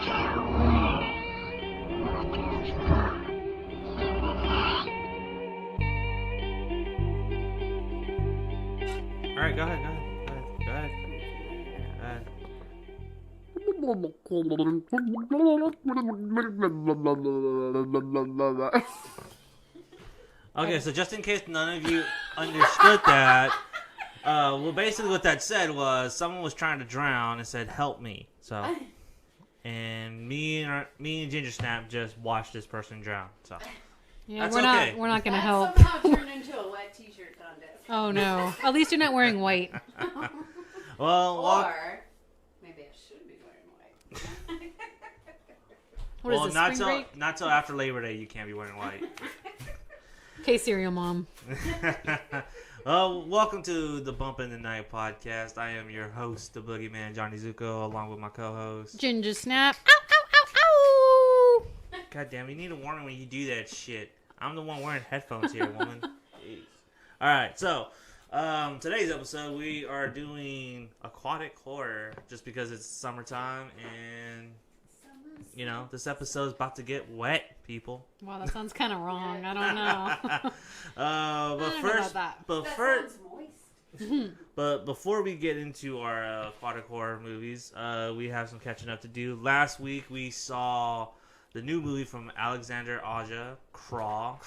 All right, go ahead. Okay, so just in case none of you understood that, well, basically what that said was someone was trying to drown and said, "Help me." So, and me and Ginger Snap just watched this person drown. So, yeah, that's we're not gonna help. Somehow turned into a wet T-shirt contest. Oh no! At least you're not wearing white. well, Or maybe I should be wearing white. What is this, spring break? not till after Labor Day you can't be wearing white. Okay, cereal mom. Well, welcome to the Bump in the Night podcast. I am your host, the Boogeyman, Johnny Zuko, along with my co-host, Ginger Snap. Ow, ow, ow, ow! God damn, you need a warning when you do that shit. I'm the one wearing headphones here, woman. Jeez. All right, so today's episode we are doing Aquatic Horror just because it's summertime and you know this episode's about to get wet, people. Wow, that sounds kind of wrong. I don't know. But before we get into our aquatic horror movies, we have some catching up to do. Last week we saw the new movie from Alexandre Aja, Crawl.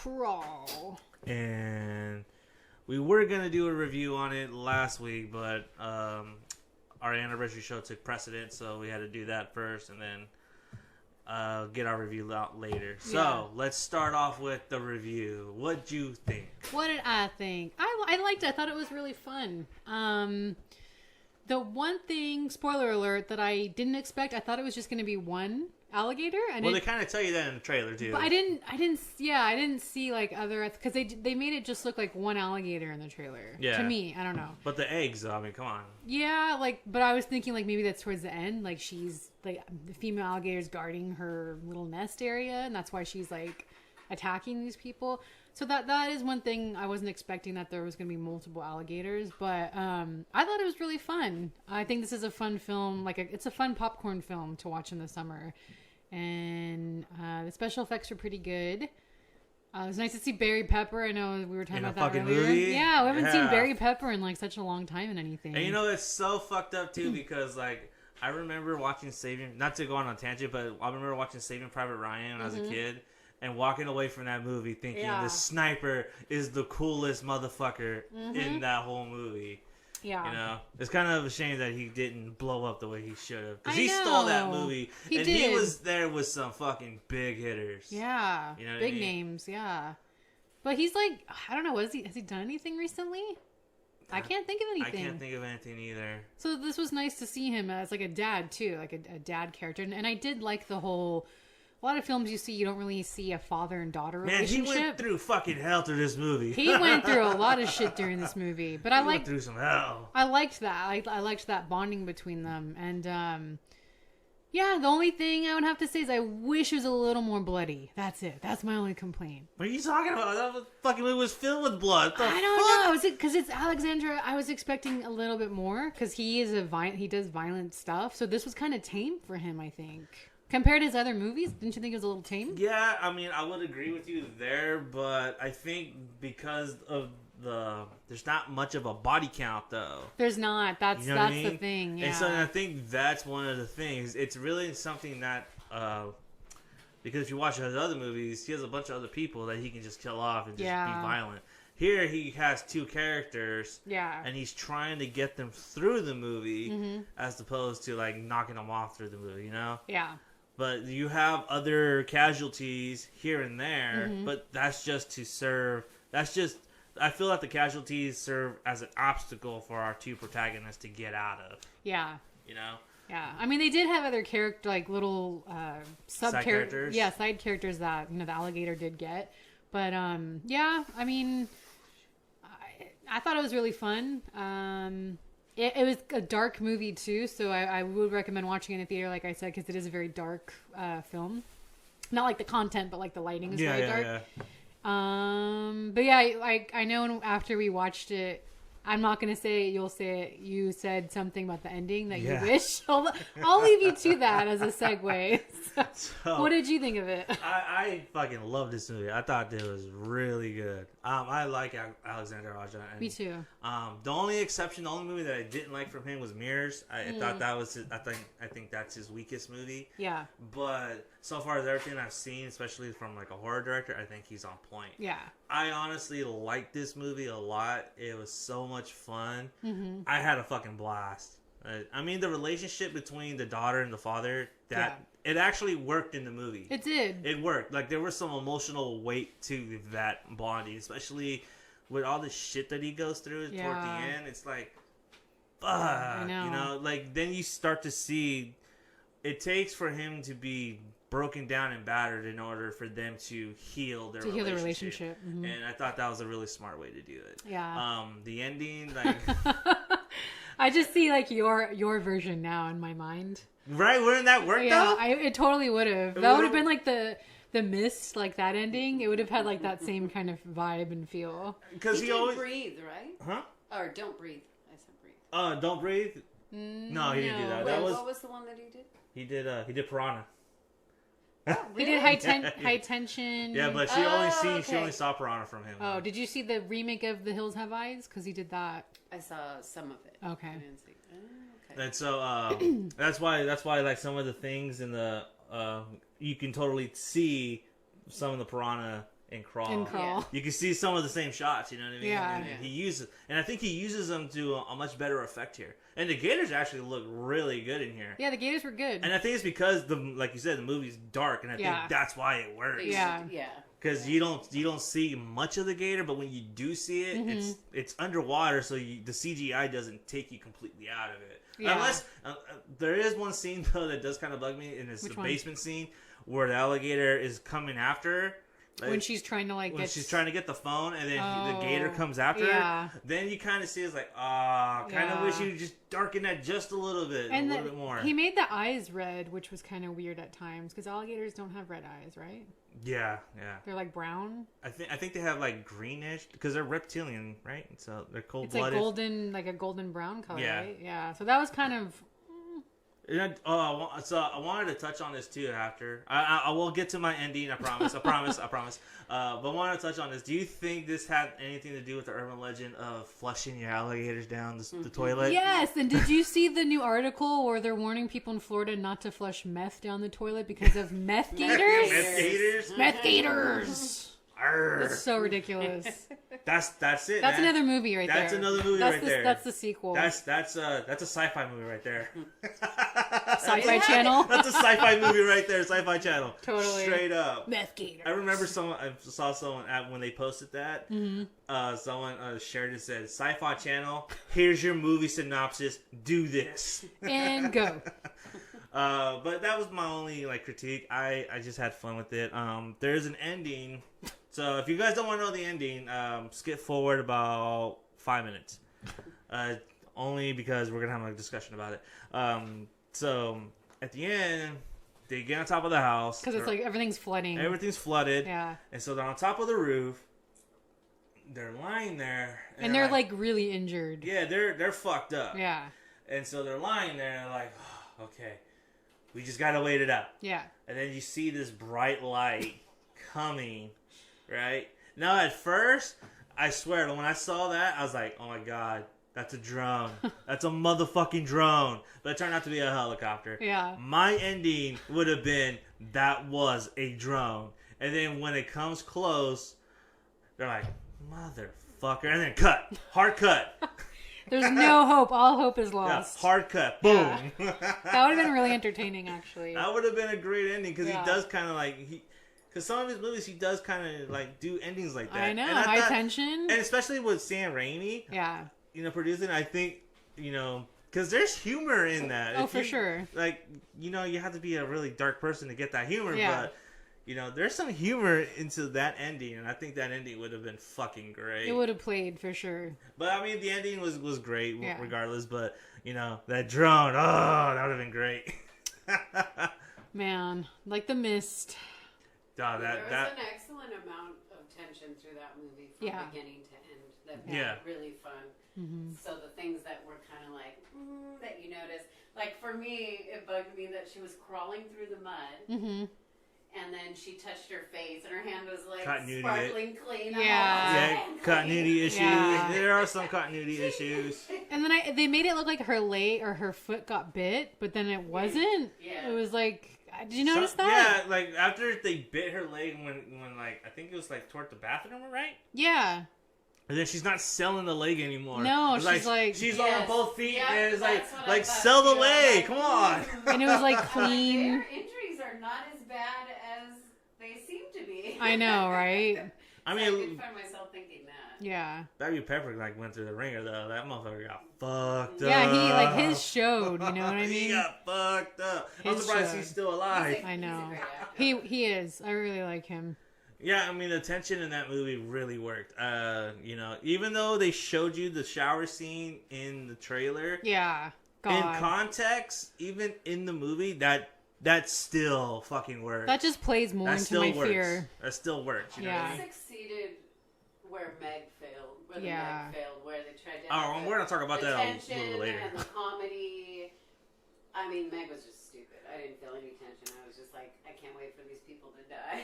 and we were gonna do a review on it last week, but our anniversary show took precedence, so we had to do that first, and then get our review out later. So let's start off with the review. What'd you think? What did I think? I liked it. I thought it was really fun. The one thing, spoiler alert, that I didn't expect, I thought it was just going to be one alligator. And they kind of tell you that in the trailer too. But I didn't see like other, because they made it just look like one alligator in the trailer. Yeah. To me, I don't know. But the eggs, though, I mean, come on. Yeah, but I was thinking like maybe that's towards the end, like she's like the female alligator's guarding her little nest area, and that's why she's like attacking these people. So that is one thing I wasn't expecting, that there was going to be multiple alligators, but I thought it was really fun. I think this is a fun film, it's a fun popcorn film to watch in the summer, and the special effects are pretty good. It was nice to see Barry Pepper. I know we were talking about that earlier. Movie? Yeah, we haven't seen Barry Pepper in like such a long time in anything. And you know, it's so fucked up too because like I remember watching not to go on a tangent, but I remember watching Saving Private Ryan when I was a kid. And walking away from that movie thinking the sniper is the coolest motherfucker in that whole movie. Yeah. You know? It's kind of a shame that he didn't blow up the way he should have. Because he stole that movie. He was there with some fucking big hitters. Yeah. You know what big I mean? names, yeah. But he's like, I don't know, has he done anything recently? I can't think of anything. I can't think of anything either. So this was nice to see him as like a dad too, like a dad character. And I did like the whole... A lot of films you see, you don't really see a father and daughter relationship. Man, he went through fucking hell through this movie. He went through a lot of shit during this movie, but went through some hell. I liked that. I liked that bonding between them, and yeah. The only thing I would have to say is I wish it was a little more bloody. That's it. That's my only complaint. What are you talking about? That fucking movie was filled with blood. I don't know. Is it because it's Alexandra? I was expecting a little bit more because he does violent stuff. So this was kind of tame for him, I think. Compared to his other movies, didn't you think it was a little tame? Yeah, I mean, I would agree with you there, but I think because of there's not much of a body count, though. There's not. That's the thing, yeah. And so I think that's one of the things. It's really something that, because if you watch his other movies, he has a bunch of other people that he can just kill off and just be violent. Here, he has two characters, and he's trying to get them through the movie, as opposed to, like, knocking them off through the movie, you know? Yeah. But you have other casualties here and there, but that's just to serve... I feel like the casualties serve as an obstacle for our two protagonists to get out of. Yeah. You know? Yeah. I mean, they did have other character, like, little side characters. Yeah, side characters that, the alligator did get. But, yeah, I mean... I thought it was really fun. It was a dark movie too, so I would recommend watching it in the theater, like I said, because it is a very dark film. Not like the content, but like the lighting is very dark. Yeah. But yeah, I know after we watched it, I'm not going to say it. You'll say it. You said something about the ending that you wish. I'll leave you to that as a segue. So, what did you think of it? I fucking love this movie. I thought it was really good. I like Alexandre Aja. Me too. The only movie that I didn't like from him was Mirrors. I thought that was I think that's his weakest movie. Yeah. But so far as everything I've seen, especially from like a horror director, I think he's on point. Yeah. I honestly liked this movie a lot. It was so much fun. Mm-hmm. I had a fucking blast. I mean, the relationship between the daughter and the father, it actually worked in the movie. It did. It worked. Like, there was some emotional weight to that bonding, especially with all the shit that he goes through toward the end. It's like, fuck. I know. You know, like, then you start to see it takes for him to be broken down and battered in order for them to heal their relationship. Mm-hmm. And I thought that was a really smart way to do it. Yeah. The ending, like... I just see, like, your version now in my mind. Right? Wouldn't that work, though? It totally would have. That would have been, like, the Mist, like, that ending. It would have had, like, that same kind of vibe and feel. Because he always... breathe, right? Huh? Or Don't Breathe. I said breathe. Don't Breathe? No, he didn't do that. Wait, what was the one that he did? He did Piranha. Oh, really? He did high tension. Yeah, but she only saw Piranha from him. Oh, did you see the remake of The Hills Have Eyes? Because he did that. I saw some of it. Okay. I didn't see. Okay. And so that's why like some of the things in the you can totally see some of the Piranha in Crawl. Yeah. You can see some of the same shots, you know what I mean? Yeah. And I think he uses them to a much better effect here. And the gators actually look really good in here. Yeah, the gators were good. And I think it's because like you said, the movie's dark, and I think that's why it works. Yeah. Because you don't see much of the gator, but when you do see it, it's underwater, so the CGI doesn't take you completely out of it. Yeah. Unless there is one scene though that does kind of bug me, and it's the basement scene where the alligator is coming after her. Like, when she's trying to she's trying to get the phone, and then the gator comes after her. Then you kind of see it's like, kind of wish you just darken that just a little bit, and a little bit more. He made the eyes red, which was kind of weird at times because alligators don't have red eyes, right? Yeah. They're like brown. I think they have like greenish because they're reptilian, right? So they're cold-blooded. It's like golden, like a golden brown color, right? Yeah. So that was kind of. So I wanted to touch on this too after. I will get to my ending, I promise. I promise. But I wanted to touch on this. Do you think this had anything to do with the urban legend of flushing your alligators down the toilet? Yes, and did you see the new article where they're warning people in Florida not to flush meth down the toilet because of meth gators? Meth gators! That's so ridiculous. That's it. That's another movie right there. That's another movie right there. That's the sequel. That's a sci-fi movie right there. Sci-Fi Channel. That's a sci-fi movie right there. Sci-fi Channel. Totally. Straight up. Meth gators. I remember I saw someone when they posted that. Mm-hmm. Someone shared it, said, "Sci-Fi Channel. Here's your movie synopsis. Do this and go." But that was my only critique. I just had fun with it. There's an ending. So if you guys don't want to know the ending, skip forward about 5 minutes. Only because we're going to have a discussion about it. So at the end, they get on top of the house. Because it's like everything's flooding. Everything's flooded. Yeah. And so they're on top of the roof. They're lying there. And they're like really injured. Yeah, they're fucked up. Yeah. And so they're lying there and they're like, oh, okay, we just got to wait it out. Yeah. And then you see this bright light coming. Right? Now, at first, I swear, when I saw that, I was like, oh my god, that's a drone. That's a motherfucking drone. But it turned out to be a helicopter. Yeah. My ending would have been, that was a drone. And then when it comes close, they're like, motherfucker. And then cut. Hard cut. There's no hope. All hope is lost. Yeah, hard cut. Boom. Yeah. That would have been really entertaining, actually. That would have been a great ending, because he does kind of because some of his movies, he does kind of do endings like that. I know, high tension. And especially with Sam Raimi, producing, I think, because there's humor in that. Oh, for sure. You have to be a really dark person to get that humor, but, there's some humor into that ending, and I think that ending would have been fucking great. It would have played, for sure. But, I mean, the ending was great, regardless, but, that drone, that would have been great. Man, like The Mist. There was an excellent amount of tension through that movie from beginning to end. That made it really fun. Mm-hmm. So the things that were kind of like, that you notice. Like for me, it bugged me that she was crawling through the mud. Mm-hmm. And then she touched her face, and her hand was like Continuity. sparkling clean. Yeah. Continuity issues. Yeah. There are some continuity issues. And then they made it look like her leg or her foot got bit, but then it wasn't. Yeah. It was like, did you notice that? Yeah, like after they bit her leg when like I think it was like toward the bathroom, right? Yeah. And then she's not selling the leg anymore. No, it's she's on both feet, Yeah, and it's like thought, sell the too. leg. Like, Come on. And it was like clean. Their injuries are not as bad as they seem to be. I know, right? I I mean, could find myself thinking that. Yeah. Baby Pepper like went through the ringer though. That motherfucker got fucked up. Yeah, he like his showed. You know what I mean? He got fucked up. I'm His surprised showed. he's still alive. I know. He's a great actor. He is. I really like him. Yeah, I mean the tension in that movie really worked. You know, even though they showed you the shower scene in the trailer, Yeah. God. in context, even in the movie, that still fucking works. That just plays more That into still my works. fear. That still works. You know Yeah. what I mean? Succeeded where Meg failed. Where the Yeah. Meg failed. Where they tried to. Oh, have and we're gonna talk about the that a tension little later. And the comedy. I mean, Meg was just stupid. I didn't feel any tension. I was just like, I can't wait for these people to die.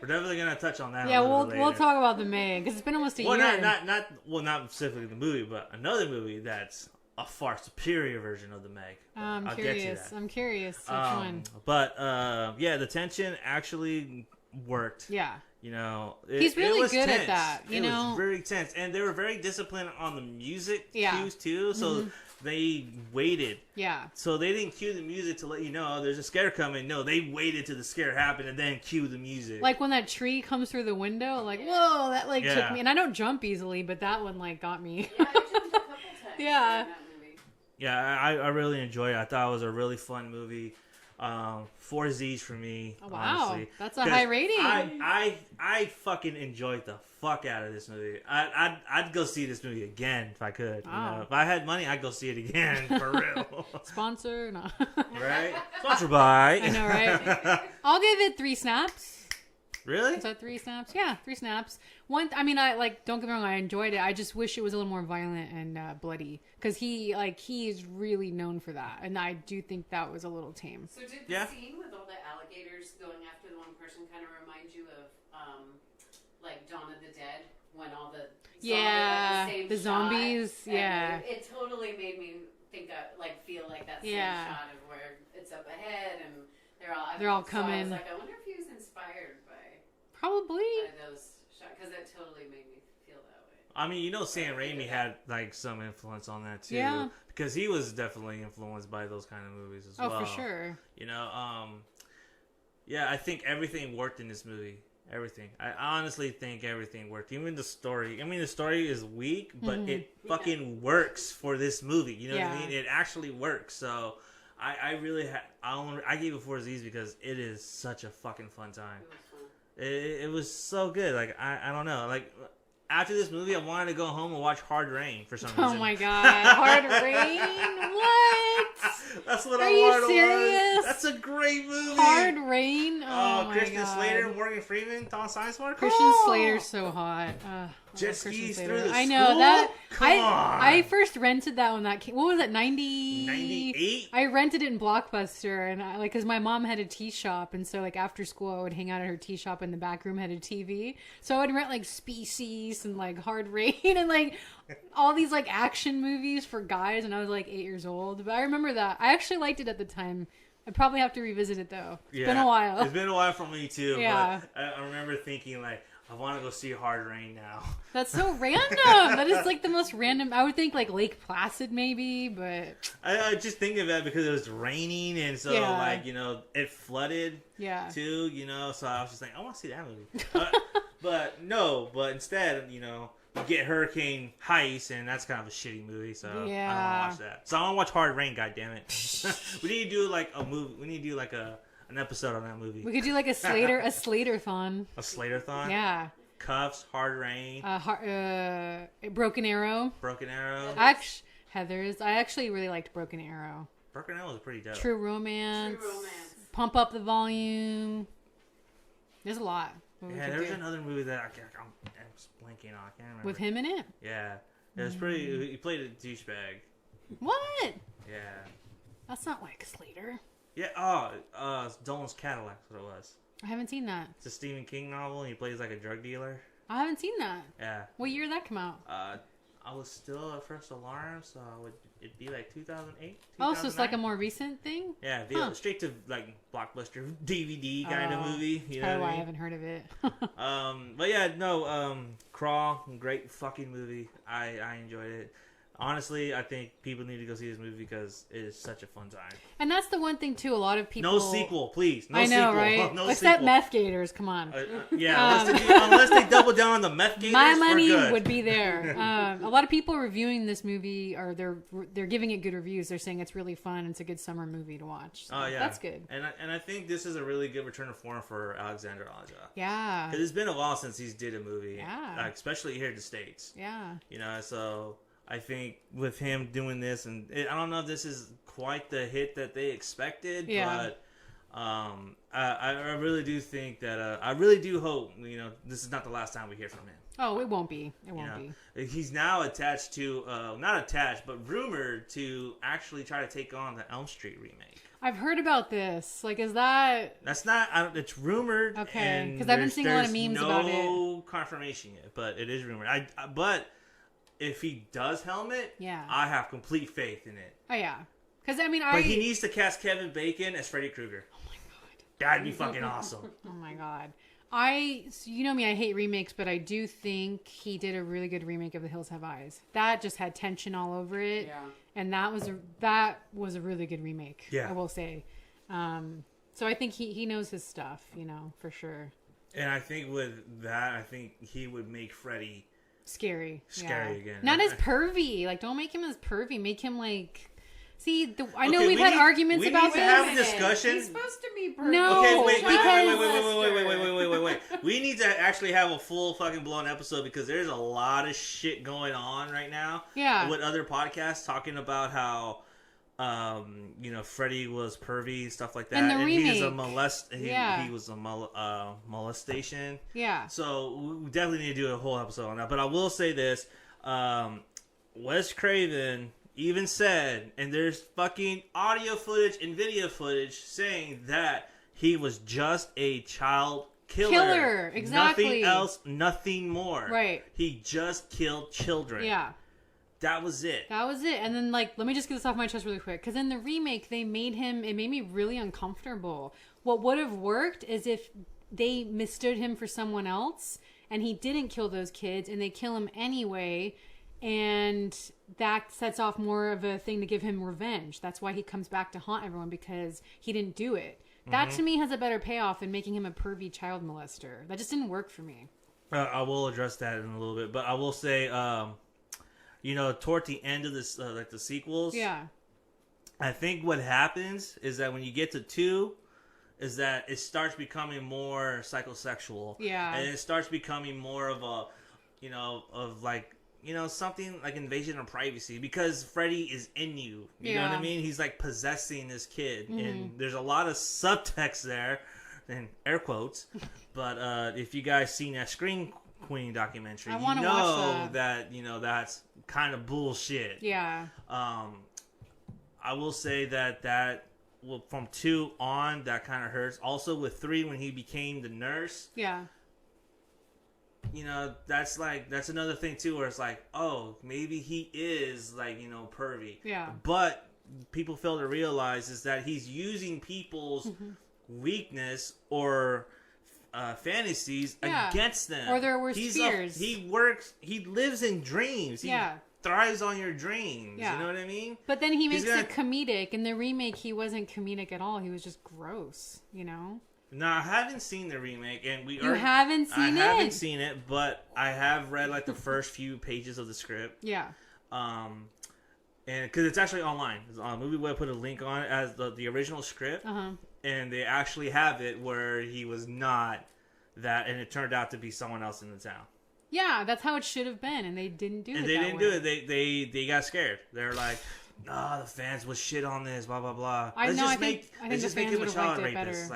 We're definitely gonna touch on that. Yeah, a little we'll later. talk about the Meg because it's been almost a Well, year. not specifically the movie, but another movie that's a far superior version of the Meg. I'm I'll curious. get to that. I'm curious which one. But yeah, the tension actually worked. Yeah. You know, He's really it was good at tense. that, you it know? was very tense, and they were very disciplined on the music Yeah. cues too. So they waited. Yeah. So they didn't cue the music to let you know there's a scare coming. No, they waited till the scare happened and then cue the music. Like when that tree comes through the window, like, whoa, that like took Yeah. me. And I don't jump easily, but that one like got me. Yeah, I jumped a couple times. Yeah. In that movie. Yeah, I really enjoyed it. I thought it was a really fun movie. 4 Z's for me. Oh, wow, honestly. that's a 'Cause high rating. I fucking enjoyed the fuck out of this movie. I'd go see this movie again if I could. You Wow. know? If I had money, I'd go see it again for real. Sponsor? No. Right? Sponsored by. I know, right? I'll give it 3 snaps. Really? Is that 3 snaps? Yeah, 3 snaps. One, I mean, I like. Don't get me wrong, I enjoyed it. I just wish it was a little more violent and bloody because he is really known for that, and I do think that was a little tame. So did the Yeah. scene with all the alligators going after the one person kind of remind you of like Dawn of the Dead when all the Yeah, same the shot, zombies. and Yeah, it totally made me think feel like that same Yeah. shot of where it's up ahead and they're all They're all so I coming. was like, I wonder if he was inspired by probably. those shots because it totally made me feel that way. I mean, you know, Sam Raimi had like some influence on that too. Yeah. Because he was definitely influenced by those kind of movies as well. Oh, for sure. You know, yeah, I think everything worked in this movie. Everything. I honestly think everything worked. Even the story. I mean, the story is weak, but it fucking works for this movie. You know what I Yeah. mean? It actually works. So, I really I gave it 4 Z's because it is such a fucking fun time. It was fun. It was so good. Like I don't know. Like after this movie, I wanted to go home and watch Hard Rain for some reason. Oh my god, Hard Rain? What? That's what Are I you wanted to serious? watch. That's a great movie. Hard Rain? Oh my Christian god. Slater, Morgan Freeman, Tom Sizemore. Christian Slater's so hot. Jet Christian skis Slater. through the I know school? that. Come on. I first rented that when that came. What was it? 98? I rented it in Blockbuster, and because my mom had a tea shop, and so like after school I would hang out at her tea shop, and the back room had a TV, so I would rent like Species and like Hard Rain and like all these like action movies for guys, and I was like 8 years old. But I remember that. I actually liked it at the time. I probably have to revisit it though. It's been a while. It's been a while for me too. Yeah. But I remember thinking like, I want to go see Hard Rain now. That's so random. That is like the most random. I would think like Lake Placid maybe, but I just think of that because it was raining and so Yeah. like, you know, it flooded yeah. too, you know, so I was just like, I want to see that movie. But instead, you know, we get Hurricane Heist and that's kind of a shitty movie, so I don't Yeah. want to watch that. So I want to watch Hard Rain, goddammit. We need to do like a movie. We need to do like an episode on that movie. We could do like a Slater-thon. A Slater-thon? Yeah. Cuffs, Hard Rain, Broken Arrow. Broken Arrow. Heathers. I actually really liked Broken Arrow. Broken Arrow was pretty dope. True Romance. True Romance. Pump Up the Volume. There's a lot. Yeah, there's another movie that I'm blanking on. I can't remember. With him in it? Yeah. It was pretty. He played a douchebag. What? Yeah. That's not like Slater. Yeah. Dolan's Cadillac. That's what it was. I haven't seen that. It's a Stephen King novel, and he plays like a drug dealer. I haven't seen that. Yeah. What year did that come out? I was still at First Alarm, so it'd be like 2008. Oh, so it's like a more recent thing? Yeah, straight to like blockbuster DVD kind of movie. You know that's what I why mean? I haven't heard of it. But yeah, no. Crawl, great fucking movie. I enjoyed it. Honestly, I think people need to go see this movie because it is such a fun time. And that's the one thing too. A lot of people. No sequel, please. No I know, sequel. right? No Except sequel. meth gators. Come on. Yeah, unless they double down on the meth gators, my money we're good. would be there. A lot of people reviewing this movie, or they're giving it good reviews. They're saying it's really fun. It's a good summer movie to watch. So Yeah, that's good. And I think this is a really good return to form for Alexandre Aja. Yeah, because it's been a while since he's did a movie. Yeah, especially here in the States. Yeah, so I think with him doing this, and I don't know if this is quite the hit that they expected, but I really do think that I really do hope this is not the last time we hear from him. Oh, it won't be. It won't be. He's now attached to, not attached, but rumored to actually try to take on the Elm Street remake. I've heard about this. Like, is that... That's not... it's rumored. Okay, because I've been seeing a lot of memes about it. No confirmation yet, but it is rumored. But if he does helm it, I have complete faith in it. Oh, yeah. Because, But he needs to cast Kevin Bacon as Freddy Krueger. Oh, my God. That'd be fucking awesome. Oh, my God. You know me, I hate remakes, but I do think he did a really good remake of The Hills Have Eyes. That just had tension all over it. Yeah. And that was a really good remake, I will say. So I think he knows his stuff, for sure. And I think with that, I think he would make Freddy scary again. Not as pervy. Like, don't make him as pervy. Make him like... See, I know we've had arguments about this. We need to have a discussion. He's supposed to be pervy. No, okay, wait. because... We need to actually have a full fucking blown episode because there's a lot of shit going on right now. Yeah. With other podcasts talking about how, Freddy was pervy and stuff like that. And the remake. He was a molestation. Yeah. So we definitely need to do a whole episode on that. But I will say this: Wes Craven even said, and there's fucking audio footage and video footage saying that he was just a child killer. Exactly. Nothing else, nothing more. Right. He just killed children. Yeah. That was it. And then, let me just get this off my chest really quick. Because in the remake, it made me really uncomfortable. What would have worked is if they mistook him for someone else, and he didn't kill those kids, and they kill him anyway, and that sets off more of a thing to give him revenge. That's why he comes back to haunt everyone, because he didn't do it. That, to me, has a better payoff than making him a pervy child molester. That just didn't work for me. I will address that in a little bit. But I will say, toward the end of this, the sequels, I think what happens is that when you get to 2, is that it starts becoming more psychosexual. Yeah. And it starts becoming more of a, something like invasion of privacy, because Freddy is in you. You know what I mean? He's like possessing this kid. Mm-hmm. And there's a lot of subtext there, and air quotes. But if you guys seen that Scream Queen documentary, you know that that's kind of bullshit. Yeah. I will say that from 2 on, that kind of hurts. Also with 3, when he became the nurse. Yeah. That's another thing too, where it's like, oh, maybe he is pervy. Yeah. But people fail to realize is that he's using people's weakness or fantasies against them, or their worst fears. He lives in dreams. He thrives on your dreams. Yeah. You know what I mean? But then he makes it comedic. In the remake, he wasn't comedic at all. He was just gross. No, I haven't seen the remake, and haven't seen it? I haven't seen it, but I have read the first few pages of the script. Yeah. And because it's actually online, Movie Web put a link on it as the original script, and they actually have it where he was not that, and it turned out to be someone else in the town. Yeah, that's how it should have been, and they didn't do it. And they didn't do it. They got scared. They're like, the fans would shit on this, blah blah blah. I think the fans would have liked it better.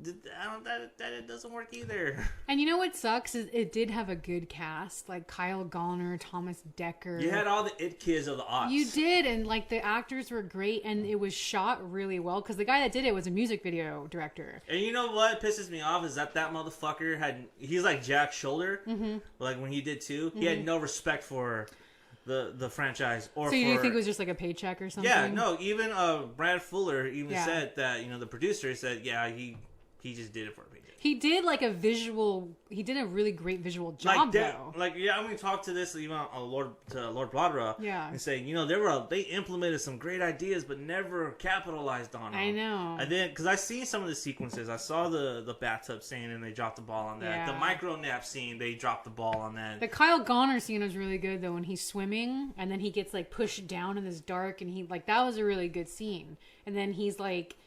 that doesn't work either. And you know what sucks is it did have a good cast, like Kyle Gallner, Thomas Dekker. You had all the it kids of the aughts. You did, and like the actors were great, and it was shot really well because the guy that did it was a music video director. And you know what pisses me off is that motherfucker he's like Jack Shoulder, like when he did 2, he had no respect for the franchise or. So you think it was just like a paycheck or something? Yeah, no. Even Brad Fuller said that the producer said he just did it for a paycheck. He did like a really great visual job though. Like I'm gonna talk to this even on Lord Bladra. Yeah. And say they implemented some great ideas but never capitalized on them. I know. And then because I seen some of the sequences, I saw the bathtub scene and they dropped the ball on that. Yeah. The micro nap scene, they dropped the ball on that. The Kyle Gallner scene was really good though when he's swimming and then he gets like pushed down in this dark and he like that was a really good scene. And then he's like.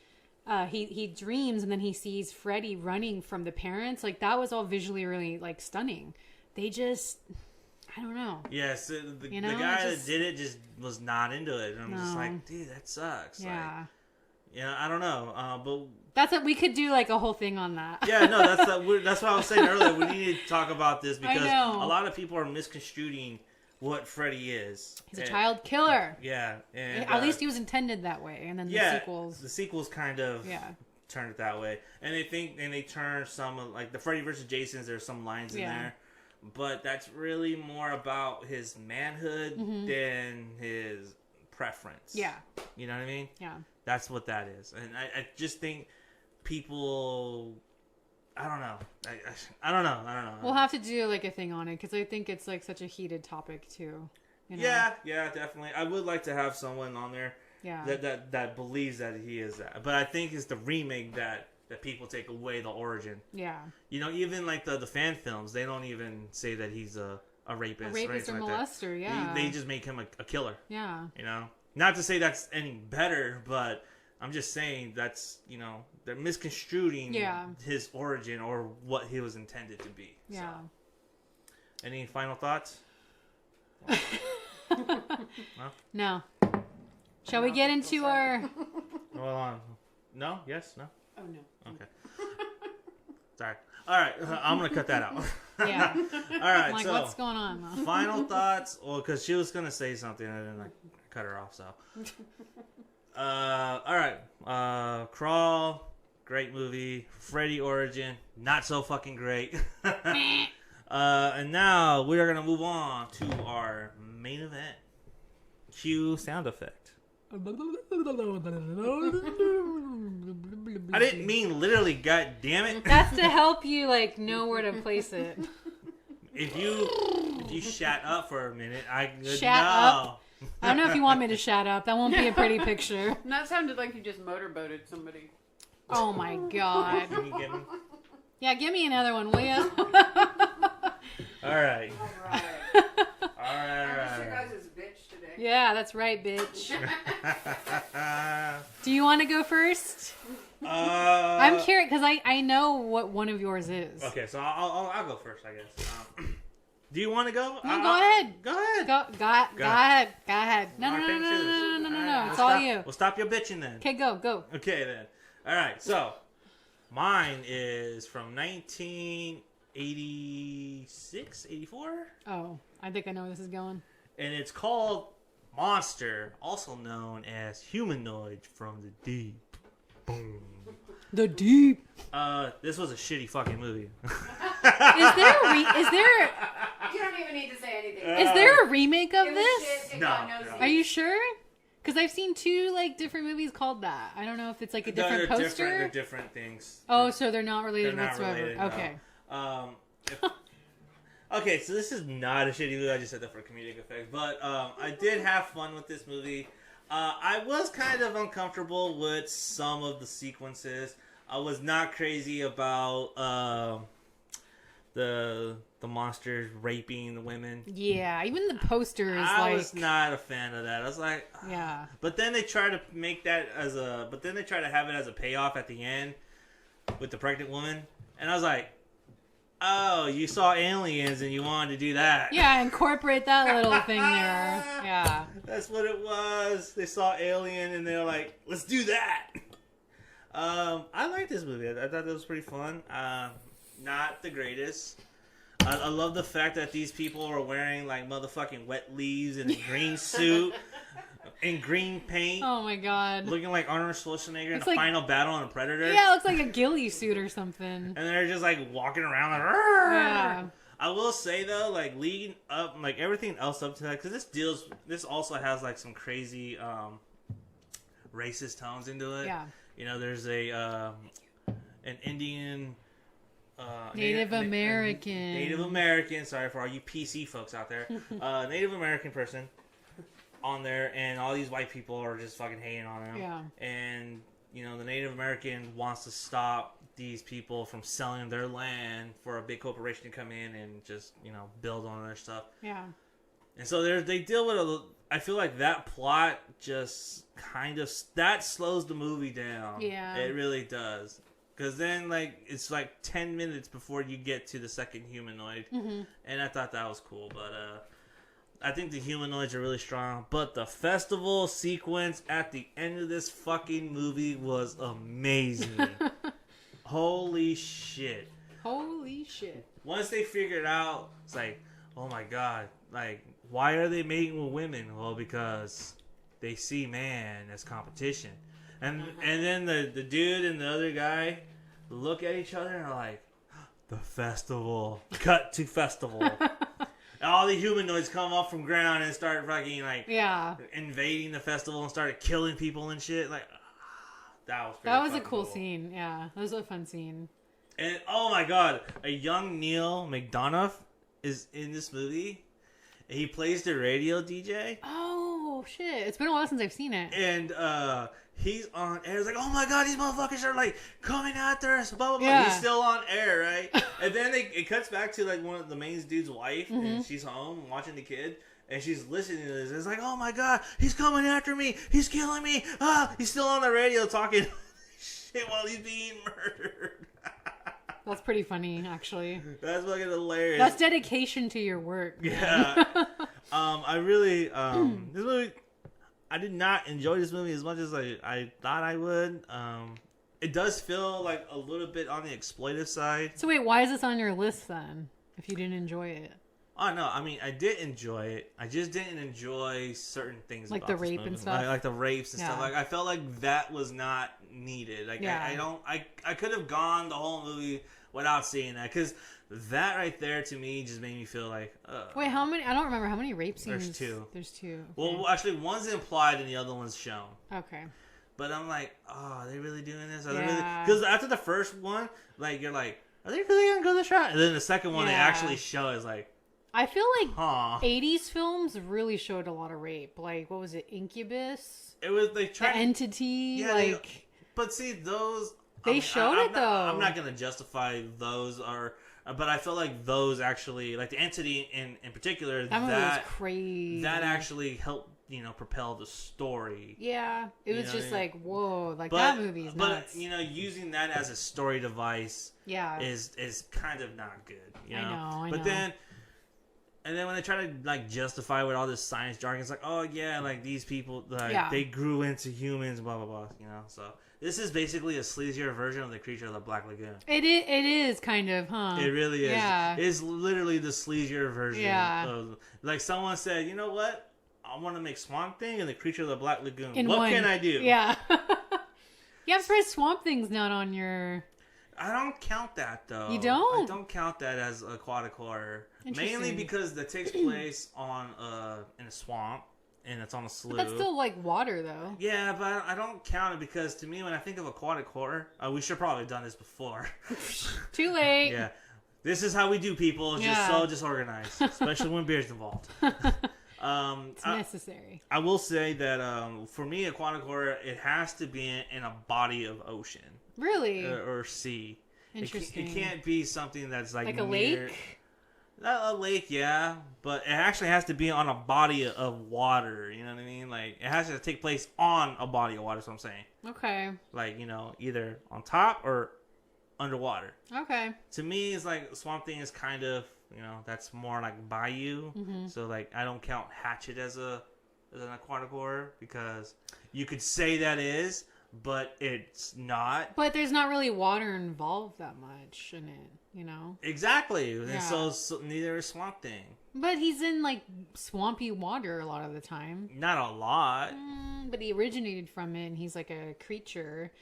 He dreams and then he sees Freddy running from the parents. Like that was all visually really like stunning. They just, I don't know. Yes, the guy that did it just was not into it. And I'm just like, dude, that sucks. Yeah. Like, I don't know. But that's what we could do like a whole thing on that. Yeah, no, that's what I was saying earlier. We need to talk about this because a lot of people are misconstruing what Freddy is. He's a child killer. Yeah. And, at least he was intended that way. And then the sequels kind of turned it that way. And they turn some, like the Freddy vs. Jason's, there's some lines in there. But that's really more about his manhood than his preference. Yeah. You know what I mean? Yeah. That's what that is. And I just think people... I don't know. I don't know. We'll have to do like a thing on it because I think it's like such a heated topic too. You know? Yeah, definitely. I would like to have someone on there that believes that he is that. But I think it's the remake that people take away the origin. Yeah. Even like the fan films, they don't even say that he's a rapist. A rapist or molester, yeah. They just make him a killer. Yeah. Not to say that's any better, but I'm just saying that's, they're misconstruing his origin or what he was intended to be. Yeah. So. Any final thoughts? No. Shall we get into our... Hold on. No? Yes? No? Oh, no. Okay. Sorry. All right. I'm going to cut that out. Yeah. All right. Like, so, what's going on? Final thoughts? Well, because she was going to say something and then I cut her off, so... all right. Crawl, great movie. Freddy Origin, not so fucking great. And now we are gonna move on to our main event. Cue sound effect. I didn't mean literally. God damn it! That's to help you like know where to place it. If you shut up for a minute, I could shut up. I don't know if you want me to shut up. That won't be a pretty picture. That sounded like you just motorboated somebody. Oh my god. Can you get me? Yeah, give me another one, will you? All right. I'm your guys' bitch today. Yeah, that's right, bitch. Do you want to go first? I'm curious because I know what one of yours is. Okay, so I'll go first, I guess. Do you want to go? No, go ahead. Go ahead. Go ahead. No. It's all you. Well, stop your bitching then. Okay, go. Okay, then. All right, so mine is from 1986, 84? Oh, I think I know where this is going. And it's called Monster, also known as Humanoid from the Deep. Boom. The Deep. This was a shitty fucking movie. Is there? You don't even need to say anything. Is there a remake of this? No. Are you sure? Because I've seen 2 like different movies called that. I don't know if it's like a different poster. They're different things. Oh, so they're not related they're not whatsoever. Related, okay. No. Okay, so this is not a shitty movie. I just said that for comedic effect. But I did have fun with this movie. I was kind of uncomfortable with some of the sequences. I was not crazy about the monsters raping the women. Yeah, even the poster is I was not a fan of that. I was like, yeah. But then they try to make that but then they try to have it as a payoff at the end with the pregnant woman. And I was like, oh, you saw aliens and you wanted to do that. Yeah, incorporate that little thing there. Yeah. That's what it was. They saw Alien and they were like, let's do that. I like this movie. I thought it was pretty fun. Not the greatest. I love the fact that these people are wearing like motherfucking wet leaves and a green suit and green paint. Oh my god. Looking like Arnold Schwarzenegger in the like, final battle on a Predator. Yeah, it looks like a ghillie suit or something. And they're just like walking around like, Rrr! Yeah. I will say though, like leading up, like everything else up to that, because this also has like some crazy racist tones into it. Yeah. You know, there's an Indian. Native American. Sorry for all you PC folks out there. Native American person on there, and all these white people are just fucking hating on him. Yeah. And you know, the Native American wants to stop these people from selling their land for a big corporation to come in and just build on their stuff. Yeah. And so they deal with I feel like that plot just kind of that slows the movie down. Yeah. It really does. Because then, it's 10 minutes before you get to the second humanoid. Mm-hmm. And I thought that was cool. But I think the humanoids are really strong. But the festival sequence at the end of this fucking movie was amazing. Holy shit. Holy shit. Once they figured out, it's like, oh my god. Like, why are they mating with women? Well, because they see man as competition. And then the dude and the other guy look at each other and are like, the festival. Cut to festival. And all the humanoids come up from ground and start fucking invading the festival and started killing people and shit. Like, that was a cool scene. Yeah, that was a fun scene. And oh my god, a young Neil McDonough is in this movie. He plays the radio DJ. Oh shit! It's been a while since I've seen it. And he's on air. It's like, oh my god, these motherfuckers are like coming after us. Blah blah blah. Yeah. He's still on air, right? And then it cuts back to like one of the main dude's wife, and she's home watching the kid, and she's listening to this. It's like, oh my god, he's coming after me. He's killing me. He's still on the radio talking shit while he's being murdered. That's pretty funny, actually. That's fucking hilarious. That's dedication to your work. Yeah. I really this movie. I did not enjoy this movie as much as I thought I would. It does feel like a little bit on the exploitive side. So wait, why is this on your list then? If you didn't enjoy it? Oh no, I mean I did enjoy it. I just didn't enjoy certain things, like about the this rape movie. and stuff. Like the rapes and stuff. Like I felt like that was not needed. Like yeah. I could have gone the whole movie without seeing that, because that right there to me just made me feel like. Wait, how many? I don't remember how many rape scenes. There's two. There's two. Okay. Well, actually, one's implied and the other one's shown. Okay. But I'm like, oh, are they really doing this? Are yeah. they really? Because after the first one, like you're like, are they really gonna go this route? And then the second one, they actually show is like. I feel like 80s films really showed a lot of rape. Like, what was it, Incubus? It was they tried the Entity. Yeah, like. But see those. They showed it though. I'm not gonna justify those but I feel like those actually, like the Entity in particular, that was crazy. That actually helped propel the story. Yeah, it was just like whoa, like that movie is nuts. But using that as a story device, is kind of not good. I know. But then. And then when they try to like justify with all this science jargon, it's like, oh yeah, like these people, like they grew into humans, blah blah blah. So this is basically a sleazier version of the Creature of the Black Lagoon. It is kind of, huh? It really is. Yeah. It's literally the sleazier version. Yeah. Of, like someone said, you know what? I want to make Swamp Thing and the Creature of the Black Lagoon. What can I do? Yeah. Yeah, I'm surprised Swamp Thing's not on your. I don't count that though. You don't? I don't count that as aquatic horror. Mainly because that takes place on in a swamp and it's on a slough. But that's still like water though. Yeah, but I don't count it because to me when I think of aquatic horror, we should probably have done this before. Too late. Yeah. This is how we do people. It's just so disorganized, especially when beer's involved. It's necessary. I will say that for me, aquatic horror, it has to be in a body of ocean. Really? Or sea. Interesting. It can't be something that's like a lake? A lake, yeah. But it actually has to be on a body of water. You know what I mean? Like, it has to take place on a body of water, is what I'm saying. Okay. Like, either on top or underwater. Okay. To me, it's like Swamp Thing is kind of, that's more like bayou. Mm-hmm. So, like, I don't count Hatchet as an aquatic horror because you could say that is, but it's not. But there's not really water involved that much in it, you know? Exactly. Yeah. And so neither is Swamp Thing. But he's in, like, swampy water a lot of the time. Not a lot. But he originated from it, and he's, like, a creature.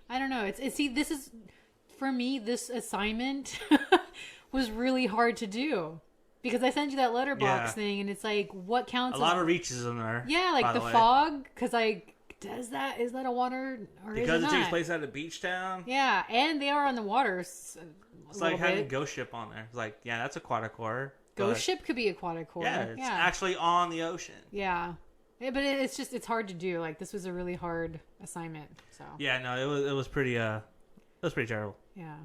I don't know. See, this is... For me, this assignment was really hard to do. Because I sent you that letterbox thing, and it's like, what counts a lot of reaches in there. Yeah, like the fog, because is that a water or because is it it not? takes place at a beach town. Yeah, and they are on the water. It's like having Ghost Ship on there. It's like, yeah, that's Aquatic Horror. Ghost Ship could be Aquatic Horror. Yeah, it's actually on the ocean. Yeah. But it's hard to do. Like, this was a really hard assignment. So yeah, no, it was pretty terrible. Yeah.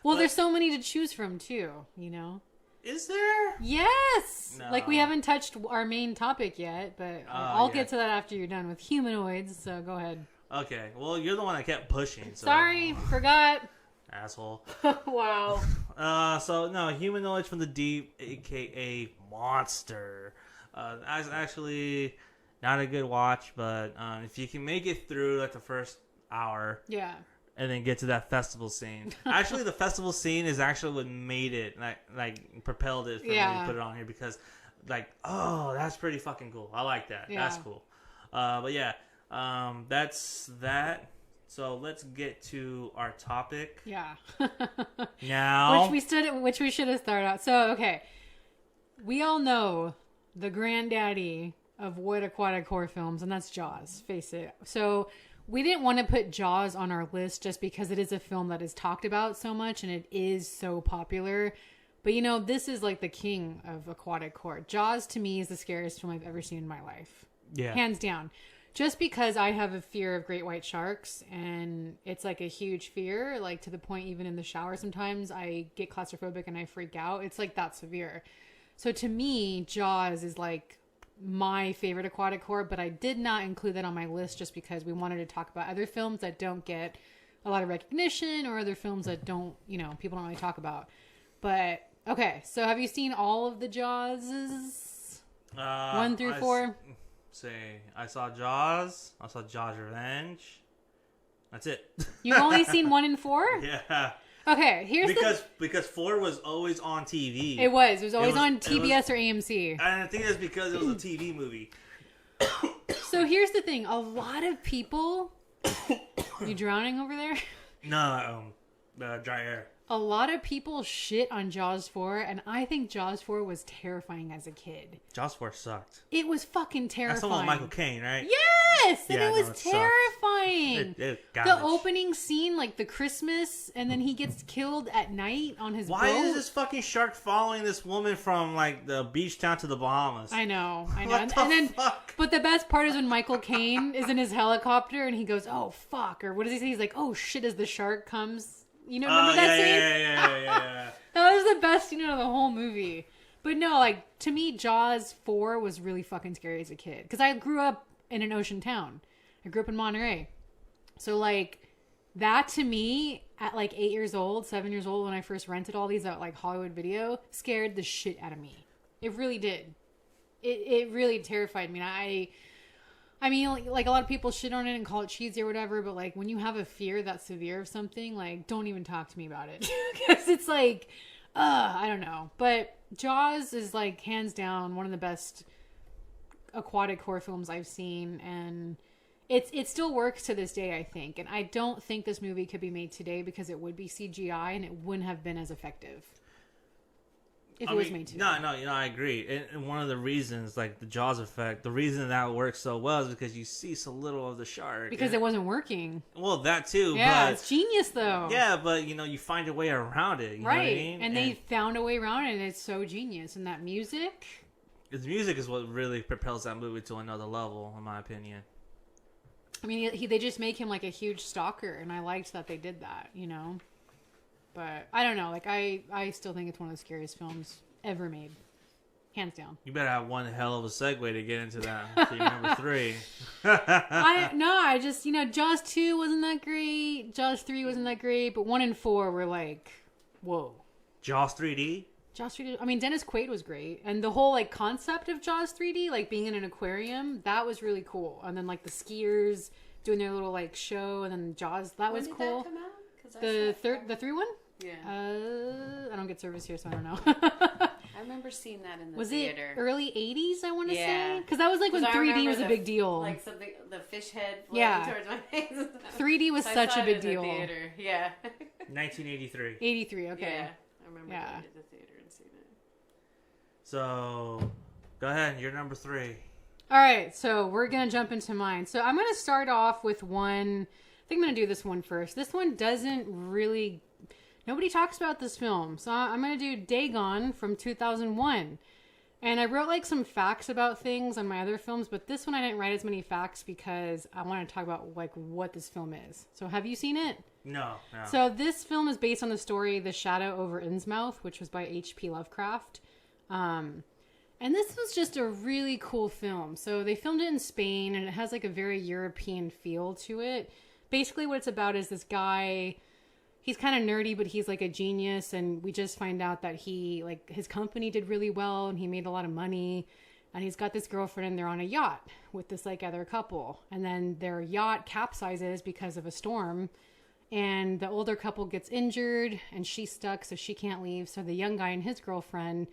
Well, there's so many to choose from too. You know. Is there? Yes. No. Like, we haven't touched our main topic yet, but I'll get to that after you're done with humanoids. So go ahead. Okay. Well, you're the one that kept pushing. So. Sorry, forgot. Asshole. Wow. So no, Humanoids from the Deep, aka Monster. That's actually not a good watch, but if you can make it through like the first hour, yeah, and then get to that festival scene. Actually, the festival scene is actually what made it like propelled it for me to put it on here because, like, oh, that's pretty fucking cool. I like that. Yeah. That's cool. But yeah, that's that. So let's get to our topic. Yeah. Now, which we should have started out. So okay, we all know the granddaddy of what aquatic horror films, and that's Jaws. Face it. So we didn't want to put Jaws on our list just because it is a film that is talked about so much and it is so popular. But you know, this is like the king of aquatic horror. Jaws to me is the scariest film I've ever seen in my life. Yeah, hands down. Just because I have a fear of great white sharks and it's like a huge fear, like to the point even in the shower sometimes I get claustrophobic and I freak out. It's like that severe. So to me, Jaws is like my favorite aquatic horror, but I did not include that on my list just because we wanted to talk about other films that don't get a lot of recognition or other films that don't, you know, people don't really talk about. But okay, so have you seen all of the Jawses? 1 through 4? I saw Jaws. I saw Jaws Revenge. That's it. You've only seen 1 and 4? Yeah. Okay, because 4 was always on TV. It was always on TBS or AMC. And I think that's because it was a TV movie. So here's the thing: a lot of people. You drowning over there? No, dry air. A lot of people shit on Jaws 4, and I think Jaws 4 was terrifying as a kid. Jaws 4 sucked. It was fucking terrifying. That's the one with Michael Caine, right? Yes! And it was terrifying. The opening scene, like the Christmas, and then he gets killed at night on his boat. Why is this fucking shark following this woman from, like, the beach town to the Bahamas? I know. What the fuck? But the best part is when Michael Caine is in his helicopter, and he goes, oh, fuck. Or what does he say? He's like, oh, shit, as the shark comes... You know, remember that scene? Yeah. That was the best scene of the whole movie. But no, like, to me, Jaws 4 was really fucking scary as a kid. Because I grew up in an ocean town. I grew up in Monterey. So, like, that to me, at like 8 years old, 7 years old, when I first rented all these at like Hollywood Video, scared the shit out of me. It really did. It really terrified me. I mean, like, a lot of people shit on it and call it cheesy or whatever, but, like, when you have a fear that severe of something, like, don't even talk to me about it. Because it's like, I don't know. But Jaws is, like, hands down one of the best aquatic horror films I've seen, and it still works to this day, I think. And I don't think this movie could be made today because it would be CGI and it wouldn't have been as effective. If it was made today. No, I agree. And one of the reasons, like the Jaws effect, the reason that works so well is because you see so little of the shark. Because it wasn't working. Well, that too. Yeah, but, it's genius though. Yeah, but you know, you find a way around it. You know what I mean? And they found a way around it, and it's so genius. And that music. The music is what really propels that movie to another level, in my opinion. I mean, they just make him like a huge stalker, and I liked that they did that, you know? But I don't know. Like, I still think it's one of the scariest films ever made. Hands down. You better have one hell of a segue to get into that. To number 3. I just, you know, Jaws 2 wasn't that great. Jaws 3 wasn't that great. But 1 and 4 were like, whoa. Jaws 3D? Jaws 3D. I mean, Dennis Quaid was great. And the whole, like, concept of Jaws 3D, like, being in an aquarium, that was really cool. And then, like, the skiers doing their little like show, and then Jaws. That was cool. That come out? The third one. Yeah. I don't get service here, so I don't know. I remember seeing that in the theater. Was it early 80s, I want to say? Because that was like when 3D was a big deal. Like something, the fish head floating towards my face. 3D was such a big deal. The theater. Yeah. 1983. 83, okay. Yeah. I remember going to the theater and seeing it. So, go ahead. You're number 3. All right, so we're going to jump into mine. So I'm going to start off with one. I think I'm going to do this one first. This one doesn't really... Nobody talks about this film. So I'm going to do Dagon from 2001. And I wrote like some facts about things on my other films, but this one I didn't write as many facts because I want to talk about like what this film is. So have you seen it? No. So this film is based on the story The Shadow over Innsmouth, which was by H.P. Lovecraft. And this was just a really cool film. So they filmed it in Spain, and it has like a very European feel to it. Basically what it's about is this guy... He's kind of nerdy, but he's like a genius. And we just find out that his company did really well and he made a lot of money. And he's got this girlfriend and they're on a yacht with this like other couple. And then their yacht capsizes because of a storm. And the older couple gets injured and she's stuck, so she can't leave. So the young guy and his girlfriend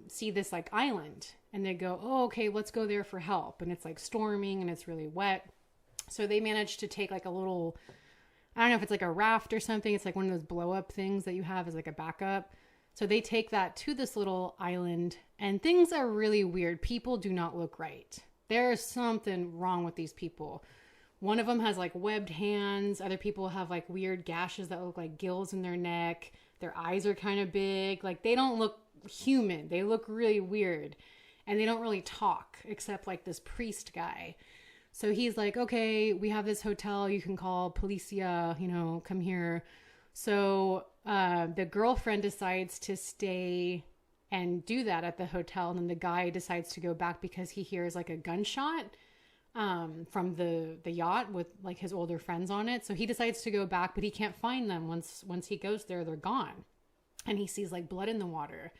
see this like island and they go, oh, okay, let's go there for help. And it's like storming and it's really wet. So they manage to take like a little... I don't know if it's like a raft or something. It's like one of those blow up things that you have as like a backup. So they take that to this little island and things are really weird. People do not look right. There is something wrong with these people. One of them has like webbed hands. Other people have like weird gashes that look like gills in their neck. Their eyes are kind of big. Like they don't look human. They look really weird. And they don't really talk except like this priest guy. So he's like, okay, we have this hotel. You can call Policia, come here. So the girlfriend decides to stay and do that at the hotel. And then the guy decides to go back because he hears like a gunshot from the yacht with like his older friends on it. So he decides to go back, but he can't find them. Once he goes there, they're gone. And he sees like blood in the water.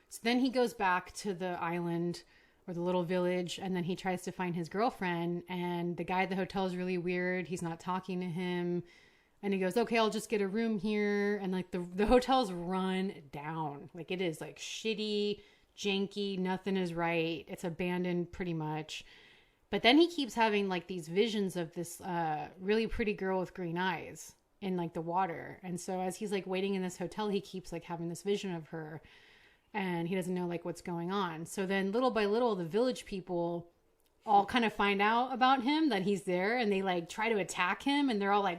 So then he goes back to the island or the little village, and then he tries to find his girlfriend, and the guy at the hotel is really weird. He's not talking to him, and he goes, okay, I'll just get a room here. And like the hotel's run down. Like it is like shitty, janky, nothing is right. It's abandoned pretty much. But then he keeps having like these visions of this really pretty girl with green eyes in like the water. And so as he's like waiting in this hotel, he keeps like having this vision of her. And he doesn't know like what's going on. So then little by little, the village people all kind of find out about him, that he's there, and they like try to attack him. And they're all like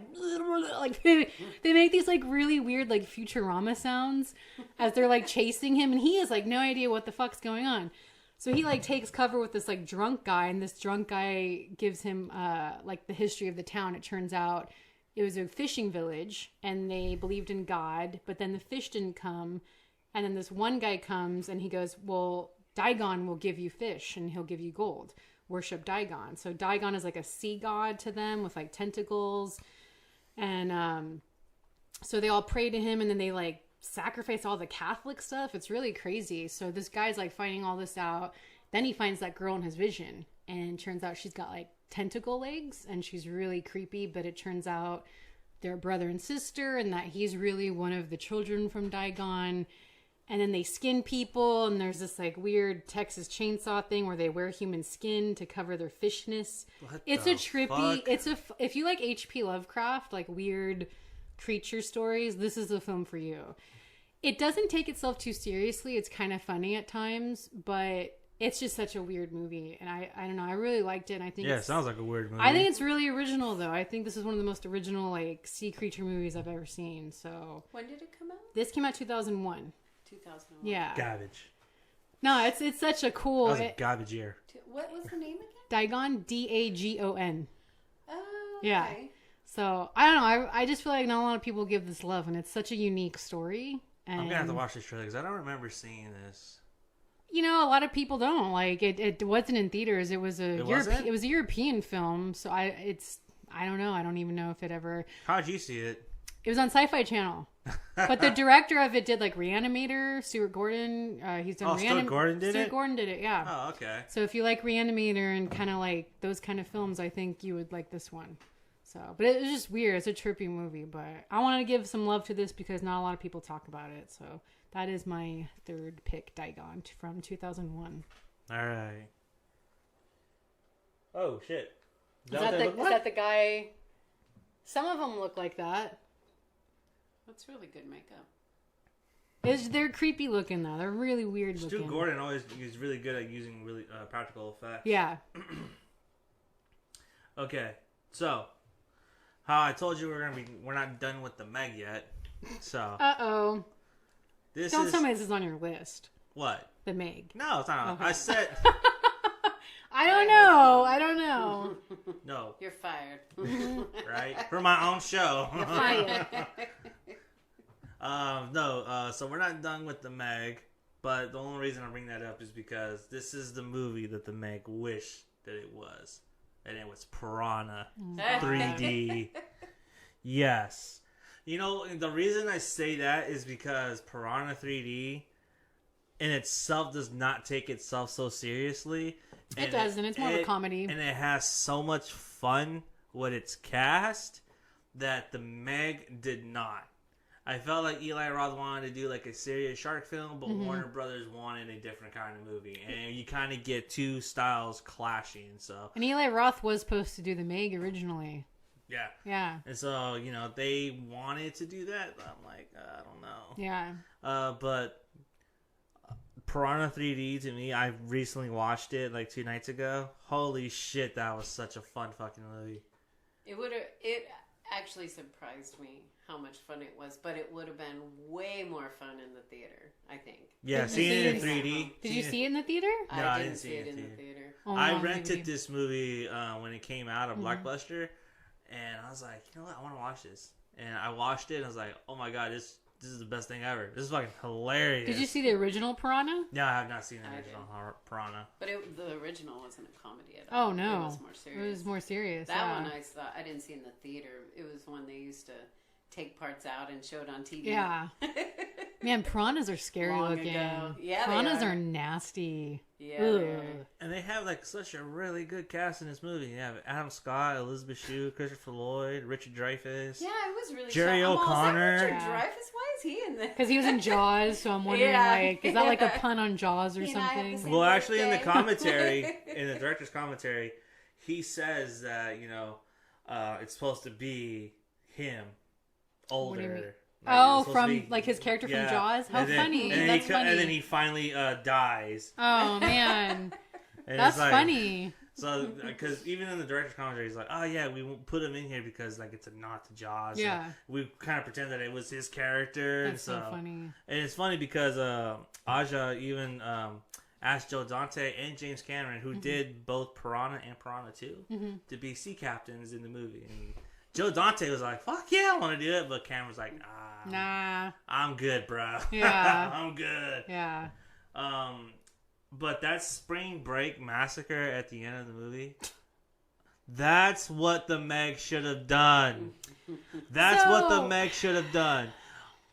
they make these like really weird like Futurama sounds as they're like chasing him. And he has like no idea what the fuck's going on. So he like takes cover with this like drunk guy, and this drunk guy gives him like the history of the town. It turns out it was a fishing village and they believed in God, but then the fish didn't come. And then this one guy comes and he goes, well, Dagon will give you fish and he'll give you gold. Worship Dagon. So Dagon is like a sea god to them with like tentacles. And so they all pray to him, and then they like sacrifice all the Catholic stuff. It's really crazy. So this guy's like finding all this out. Then he finds that girl in his vision, and turns out she's got like tentacle legs and she's really creepy. But it turns out they're brother and sister, and that he's really one of the children from Dagon. And then they skin people, and there's this like weird Texas Chainsaw thing where they wear human skin to cover their fishness. It's a trippy. Fuck? If you like H.P. Lovecraft, like weird creature stories, this is the film for you. It doesn't take itself too seriously. It's kind of funny at times, but it's just such a weird movie. And I don't know. I really liked it. And I think it sounds like a weird movie. I think it's really original, though. I think this is one of the most original like sea creature movies I've ever seen. So when did it come out? This came out 2001. 2001. Yeah. Garbage. No, it's such a cool... That was a garbage year. What was the name again? Dagon, Dagon. Oh, okay. Yeah. So, I don't know. I just feel like not a lot of people give this love, and it's such a unique story. And, I'm going to have to watch this trailer because I don't remember seeing this. You know, a lot of people don't. Like, it wasn't in theaters. It was a European film. So, I don't know. I don't even know if it ever... How'd you see it? It was on Sci-Fi Channel. But the director of it did like Reanimator, Stuart Gordon. He's done Stuart Gordon did it? Stuart Gordon did it, yeah. Oh, okay. So if you like Reanimator and kind of like those kind of films, I think you would like this one. So, but it was just weird. It's a trippy movie, but I want to give some love to this because not a lot of people talk about it. So that is my third pick, Dagon, from 2001. All right. Oh, shit. Is that the guy? Some of them look like that. That's really good makeup. They're creepy looking though. They're really weird looking. Stu Gordon is really good at using really practical effects. Yeah. Okay, so how I told you we're not done with the Meg yet. So Don't tell me this is on your list. What? The Meg. No, it's not. Okay. I said. I don't know. No. You're fired. Right? For my own show. You're fired. No, so we're not done with the Meg, but the only reason I bring that up is because this is the movie that the Meg wished that it was. And it was Piranha 3D. Yes. You know, the reason I say that is because Piranha 3D in itself does not take itself so seriously. It doesn't. It's more of a comedy. And it has so much fun with its cast that the Meg did not. I felt like Eli Roth wanted to do like a serious shark film, but Warner Brothers wanted a different kind of movie. And you kind of get two styles clashing. So. And Eli Roth was supposed to do the Meg originally. Yeah. Yeah. And so, you know, they wanted to do that. But I'm like, I don't know. Yeah. But Piranha 3D, to me, I recently watched it like 2 nights ago. Holy shit, that was such a fun fucking movie. It actually surprised me how much fun it was, but it would have been way more fun in the theater, I think. Yeah, seeing it in 3D. Did you see it in the theater? No, I didn't see it in the theater. I rented this movie when it came out of Blockbuster, and I was like, you know what, I want to watch this. And I watched it, and I was like, oh my god, this is the best thing ever. This is fucking hilarious. Did you see the original Piranha? No, I have not seen the original Piranha. But the original wasn't a comedy at all. Oh, no. It was more serious. It was more serious. That one I didn't see in the theater. It was one they used to take parts out and show it on TV. Yeah. Man, piranhas are scary looking. Ago. Yeah, piranhas are nasty. Yeah. And they have like such a really good cast in this movie. You have Adam Scott, Elizabeth Shue, Christopher Lloyd, Richard Dreyfuss. Yeah, I was really Jerry O'Connor. Richard Dreyfuss? Why is he in this? Because he was in Jaws, so I'm wondering, like, is that like a pun on Jaws or something? Well, actually, in the commentary, in the director's commentary, he says that, you know, it's supposed to be him, older. From like his character from Jaws? How funny. That's funny. And then he finally dies. Oh, man. That's like, funny. So, because even in the director's commentary, he's like, oh, yeah, we won't put him in here because, like, it's a nod to Jaws. Yeah. And we kind of pretend that it was his character. That's so funny. And it's funny because Aja even asked Joe Dante and James Cameron, who did both Piranha and Piranha 2, to be sea captains in the movie. And Joe Dante was like, fuck yeah, I want to do it. But Cameron's like, nah. I'm good, bro. Yeah. I'm good. Yeah. But that spring break massacre at the end of the movie, that's what the Meg should have done. That's what the Meg should have done.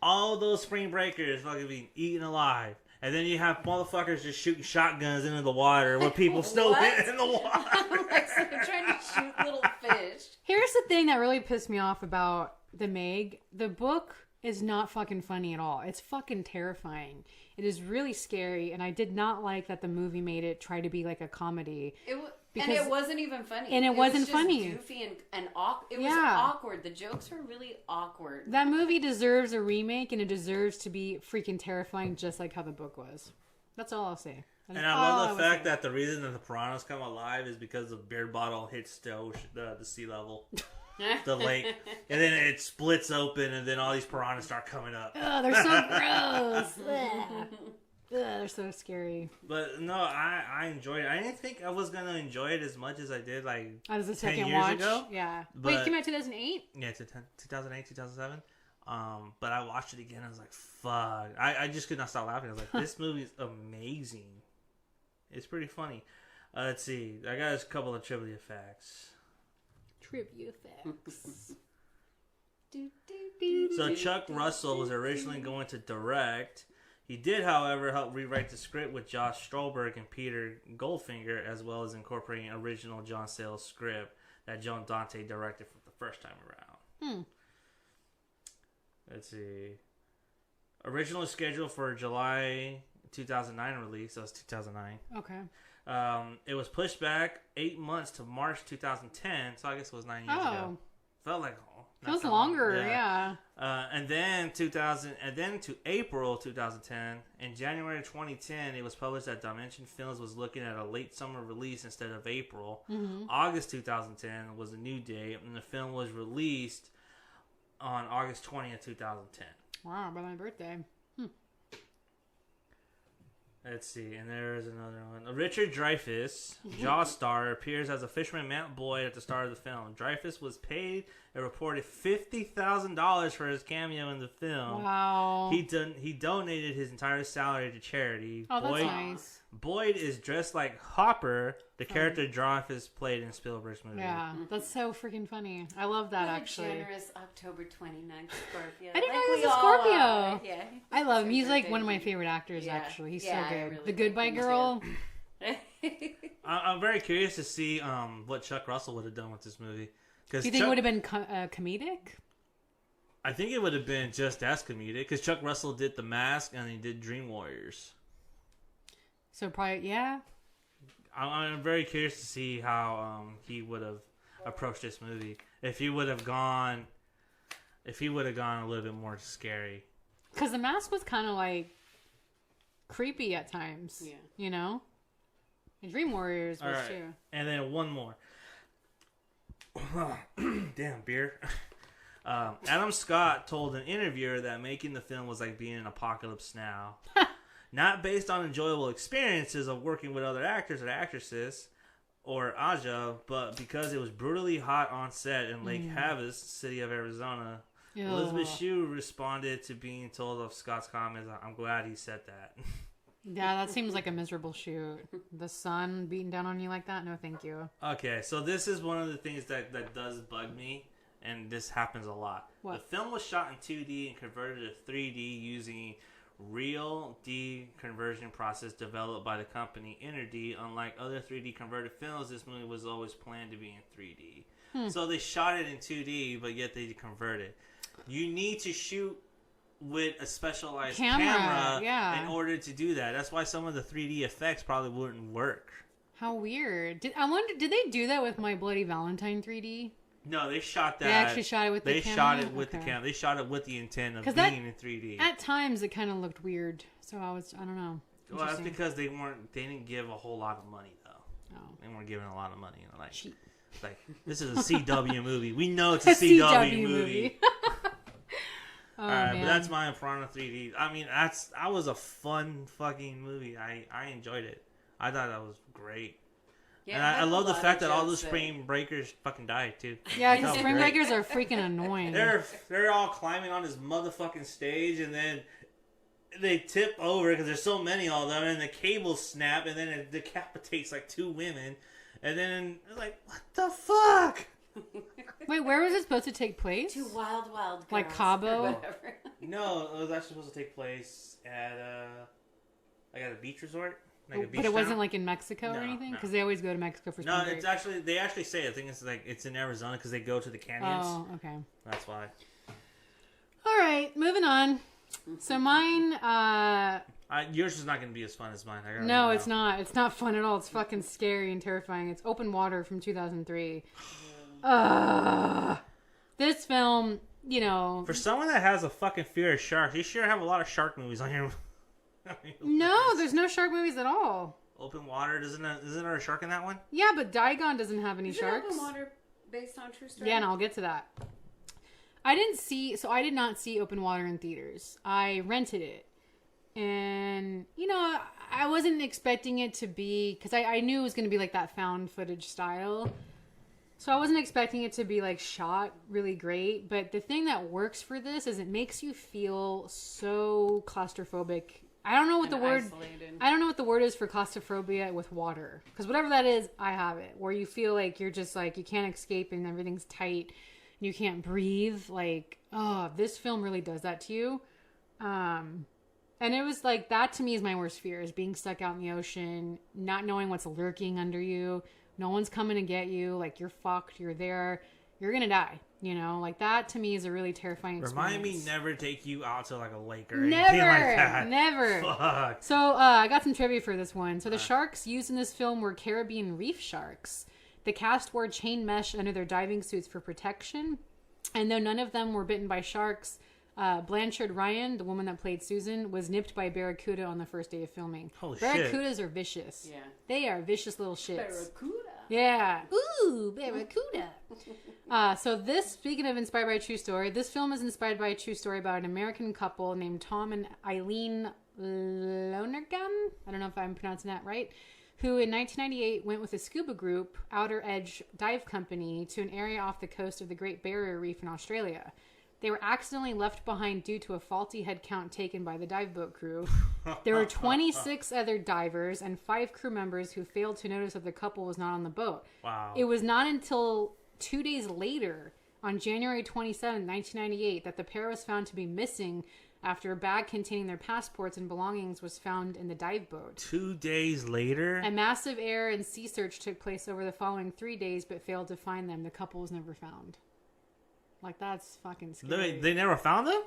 All those spring breakers fucking being eaten alive. And then you have motherfuckers just shooting shotguns into the water with people still in the water. Like, so they're trying to shoot little fish. Here's the thing that really pissed me off about the Meg. The book is not fucking funny at all. It's fucking terrifying. It is really scary, and I did not like that the movie made it try to be like a comedy. And it wasn't even funny. And it wasn't was funny. Goofy and awkward. It was awkward. The jokes were really awkward. That movie deserves a remake, and it deserves to be freaking terrifying, just like how the book was. That's all I'll say. And I love the fact that the reason that the piranhas come alive is because the beer bottle hits the sea level. The lake, and then it splits open, and then all these piranhas start coming up. Oh, they're so gross. Ugh, they're so scary. But no, I enjoyed it. I didn't think I was gonna enjoy it as much as I did like as a 10 second years watch ago. Yeah. But, wait, it came out 2008? Yeah, 2008, 2007. But I watched it again. I was like, fuck. I just could not stop laughing. I was like, this movie is amazing. It's pretty funny. Let's see. I got a couple of trivia facts. Trivia facts. So Chuck Russell was originally going to direct. He did, however, help rewrite the script with Josh Stolberg and Peter Goldfinger, as well as incorporating original John Sayles script that Joan Dante directed for the first time around. Let's see. Originally scheduled for July 2009 release. That was 2009. Okay. It was pushed back 8 months to March 2010. So I guess it was 9 years ago. Felt like feels longer, yeah. And then to April 2010. In January 2010, it was published that Dimension Films was looking at a late summer release instead of April. August 2010 was a new date, and the film was released on August 20th, 2010. Wow, by my birthday. Let's see, and there's another one. Richard Dreyfuss, Jaws star, appears as a fisherman Matt Boyd at the start of the film. Dreyfuss was paid a reported $50,000 for his cameo in the film. Wow. He donated his entire salary to charity. Oh, that's nice. Boyd is dressed like Hopper, the character Dreyfuss played in Spielberg's movie. Yeah, that's so freaking funny. I love that, actually. Generous October 29th Scorpio. I didn't know he was a Scorpio. Yeah. I love him. He's like one of my favorite actors, actually. He's so good. Really the Goodbye Girl. I'm very curious to see what Chuck Russell would have done with this movie. Do you think it would have been comedic? I think it would have been just as comedic, because Chuck Russell did The Mask and he did Dream Warriors. So probably, yeah. I'm very curious to see how he would have approached this movie. If he would have gone a little bit more scary. Because The Mask was kind of like creepy at times. Yeah. You know? And Dream Warriors was too. And then one more. Damn, beer. Adam Scott told an interviewer that making the film was like being in Apocalypse Now. Not based on enjoyable experiences of working with other actors or actresses or Aja, but because it was brutally hot on set in Lake Havas, city of Arizona. Ew. Elizabeth Shue responded to being told of Scott's comments, "I'm glad he said that." Yeah, that seems like a miserable shoot. The sun beating down on you like that? No, thank you. Okay, so this is one of the things that does bug me, and this happens a lot. What? The film was shot in 2D and converted to 3D using real D conversion process developed by the company Inter-D. Unlike other 3D converted films, this movie was always planned to be in 3D. So they shot it in 2D, but yet they converted. You need to shoot with a specialized camera in order to do that. That's why some of the 3D effects probably wouldn't work. How weird. I wonder, did they do that with My Bloody Valentine 3D? No, they shot that. They actually shot it with the camera? They shot it with the camera. They shot it with the intent of being in 3D. At times, it kind of looked weird. So I don't know. Well, that's because they didn't give a whole lot of money, though. Oh. They weren't giving a lot of money. Like, cheap. Like, this is a CW movie. We know it's a CW movie. Oh, alright, but that's my Piranha 3D. I mean, that was a fun fucking movie. I enjoyed it. I thought that was great. Yeah, and I love the fact that all the Spring Breakers fucking died too. Yeah, because Spring Breakers are freaking annoying. They're all climbing on this motherfucking stage, and then they tip over because there's so many of them, and the cables snap, and then it decapitates like 2 women, and then it's like, what the fuck? Wait, where was it supposed to take place? 2 wild girls. Like Cabo? No, it was actually supposed to take place at a beach resort. Like a beach but it town. Wasn't like in Mexico or anything? Because they always go to Mexico for spring break. No, they actually say, I think it's in Arizona because they go to the canyons. Oh, okay. That's why. All right, moving on. So mine, yours is not going to be as fun as mine. No, it's not. It's not fun at all. It's fucking scary and terrifying. It's Open Water from 2003. This film, you know... For someone that has a fucking fear of sharks, you sure have a lot of shark movies on here. No, there's no shark movies at all. Open Water, isn't there a shark in that one? Yeah, but Diagon doesn't have any sharks. Open Water based on true story? Yeah, and I'll get to that. I did not see Open Water in theaters. I rented it. And, you know, I wasn't expecting it to be... Because I knew it was going to be like that found footage style. So I wasn't expecting it to be like shot really great. But the thing that works for this is it makes you feel so claustrophobic. I don't know what the word is for claustrophobia with water. Because whatever that is, I have it. Where you feel like you're just like, you can't escape and everything's tight. and you can't breathe. Like, oh, this film really does that to you. And it was like, that to me is my worst fear, is being stuck out in the ocean, not knowing what's lurking under you. No one's coming to get you. Like, you're fucked. You're there. You're going to die. You know, like, that to me is a really terrifying experience. Remind me never take you out to like a lake or anything like that. Never. Fuck. So I got some trivia for this one. So the sharks used in this film were Caribbean reef sharks. The cast wore chain mesh under their diving suits for protection. And though none of them were bitten by sharks, Blanchard Ryan, the woman that played Susan, was nipped by barracuda on the first day of filming. Holy Barracudas shit. are vicious. Yeah. They are vicious little shits. Barracuda. Yeah. Ooh, barracuda. So this, speaking of inspired by a true story, this film is inspired by a true story about an American couple named Tom and Eileen Lonergan. I don't know if I'm pronouncing that right. Who in 1998 went with a scuba group, Outer Edge Dive Company, to an area off the coast of the Great Barrier Reef in Australia. They were accidentally left behind due to a faulty head count taken by the dive boat crew. There were 26 other divers and 5 crew members who failed to notice that the couple was not on the boat. Wow. It was not until 2 days later, on January 27, 1998, that the pair was found to be missing after a bag containing their passports and belongings was found in the dive boat. 2 days later? A massive air and sea search took place over the following 3 days, but failed to find them. The couple was never found. Like, that's fucking scary. They never found them?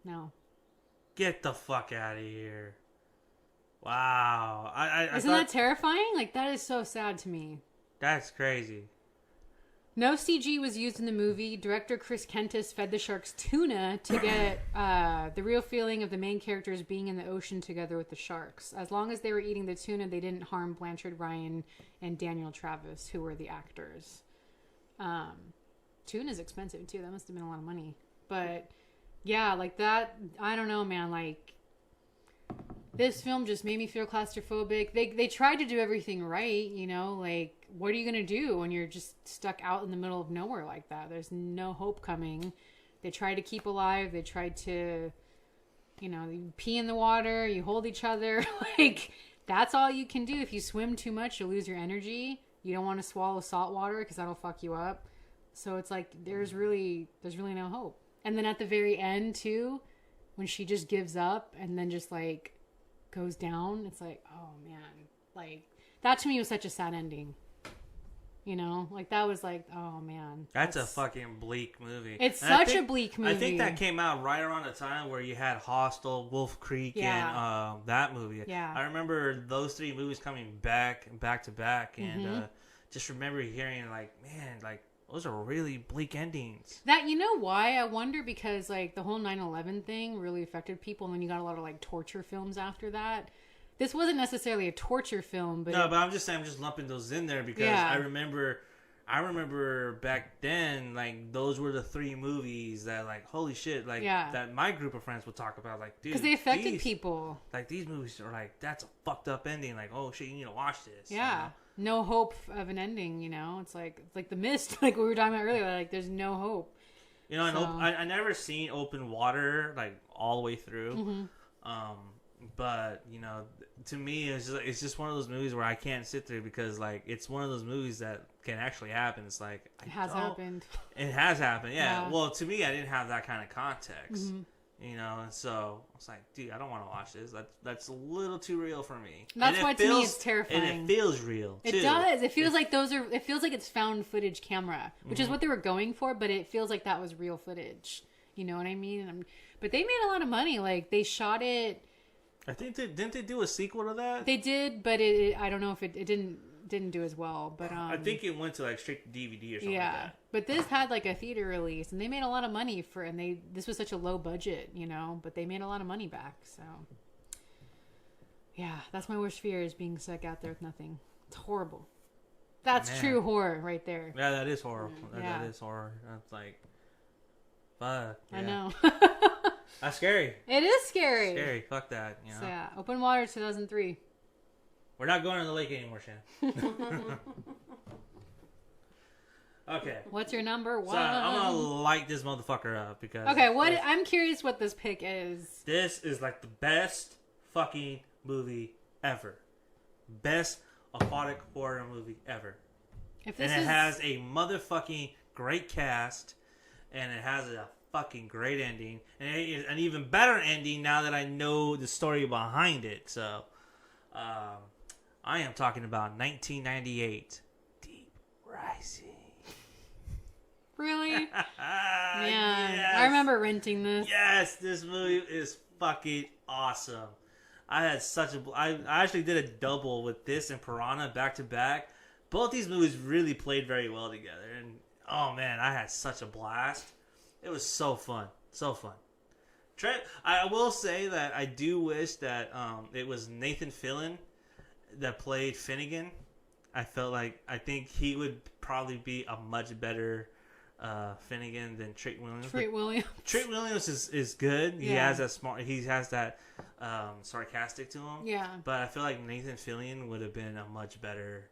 No. Get the fuck out of here. Wow. Isn't that terrifying? Like, that is so sad to me. That's crazy. No CG was used in the movie. Director Chris Kentis fed the sharks tuna to get the real feeling of the main characters being in the ocean together with the sharks. As long as they were eating the tuna, they didn't harm Blanchard Ryan and Daniel Travis, who were the actors. Tuna's expensive too. That must have been a lot of money. But yeah, like that, I don't know, man. Like, this film just made me feel claustrophobic. They tried to do everything right, you know, like, what are you going to do when you're just stuck out in the middle of nowhere like that? There's no hope coming. They tried to keep alive. They tried to, you know, you pee in the water, you hold each other. Like, that's all you can do. If you swim too much, you'll lose your energy. You don't want to swallow salt water because that'll fuck you up. So it's like, there's really no hope. And then at the very end too, when she just gives up and then just like goes down, it's like, oh man, like, that to me was such a sad ending. You know, like, that was like, oh man, that's a fucking bleak movie. It's such a bleak movie. I think that came out right around the time where you had Hostel, Wolf Creek, and that movie. Yeah, I remember those 3 movies coming back to back, and just remember hearing like, man, like, those are really bleak endings. That, you know why? I wonder, because like the whole 9/11 thing really affected people, and then you got a lot of like torture films after that. This wasn't necessarily a torture film, but but I'm just saying, I'm just lumping those in there because I remember back then, like, those were the 3 movies that, like, holy shit, like, that my group of friends would talk about, like, dude, because they affected people. Like, these movies are like, that's a fucked up ending. Like, oh shit, you need to watch this. Yeah. You know? No hope of an ending, you know? It's like The Mist, like we were talking about earlier. Like, there's no hope. You know, so. I never seen Open Water, like, all the way through. But, you know, to me, it's just one of those movies where I can't sit there because, like, it's one of those movies that can actually happen. It's like... It has happened. It has happened, yeah. Well, to me, I didn't have that kind of context. You know, and so I was like, dude, I don't want to watch this. That's a little too real for me. That's why to me it's terrifying. And it feels real, too. It does. It feels like it feels like it's found footage camera, which is what they were going for, but it feels like that was real footage. You know what I mean? But they made a lot of money. Like, they shot it. I think didn't they do a sequel to that? They did, but I don't know if it didn't do as well. But I think it went to like straight to DVD or something like that. But this had like a theater release, and they made a lot of money this was such a low budget, you know, but they made a lot of money back. So yeah, that's my worst fear, is being stuck out there with nothing. It's horrible. That's true horror right there. Yeah, that is horror. That is horror. That's like, fuck. Yeah. I know. That's scary. It is scary. Scary. Fuck that. You know? So yeah, Open Water 2003. We're not going to the lake anymore, Shan. Okay. What's your number 1? So I'm gonna light this motherfucker up because. Okay, I'm curious what this pick is. This is like the best fucking movie ever. Best aquatic horror movie ever. It has a motherfucking great cast, and it has a fucking great ending, and an even better ending now that I know the story behind it. So, I am talking about 1998, Deep Rising. Really? Yeah. Yes. I remember renting this. Yes, this movie is fucking awesome. I had such a... I actually did a double with this and Piranha back to back. Both these movies really played very well together. And, oh man, I had such a blast. It was so fun. So fun. I will say that I do wish that it was Nathan Fillion that played Finnegan. I think he would probably be a much better... Finnegan than Treat Williams. Treat Williams is good. He has that smart. He has that sarcastic to him. Yeah. But I feel like Nathan Fillion would have been a much better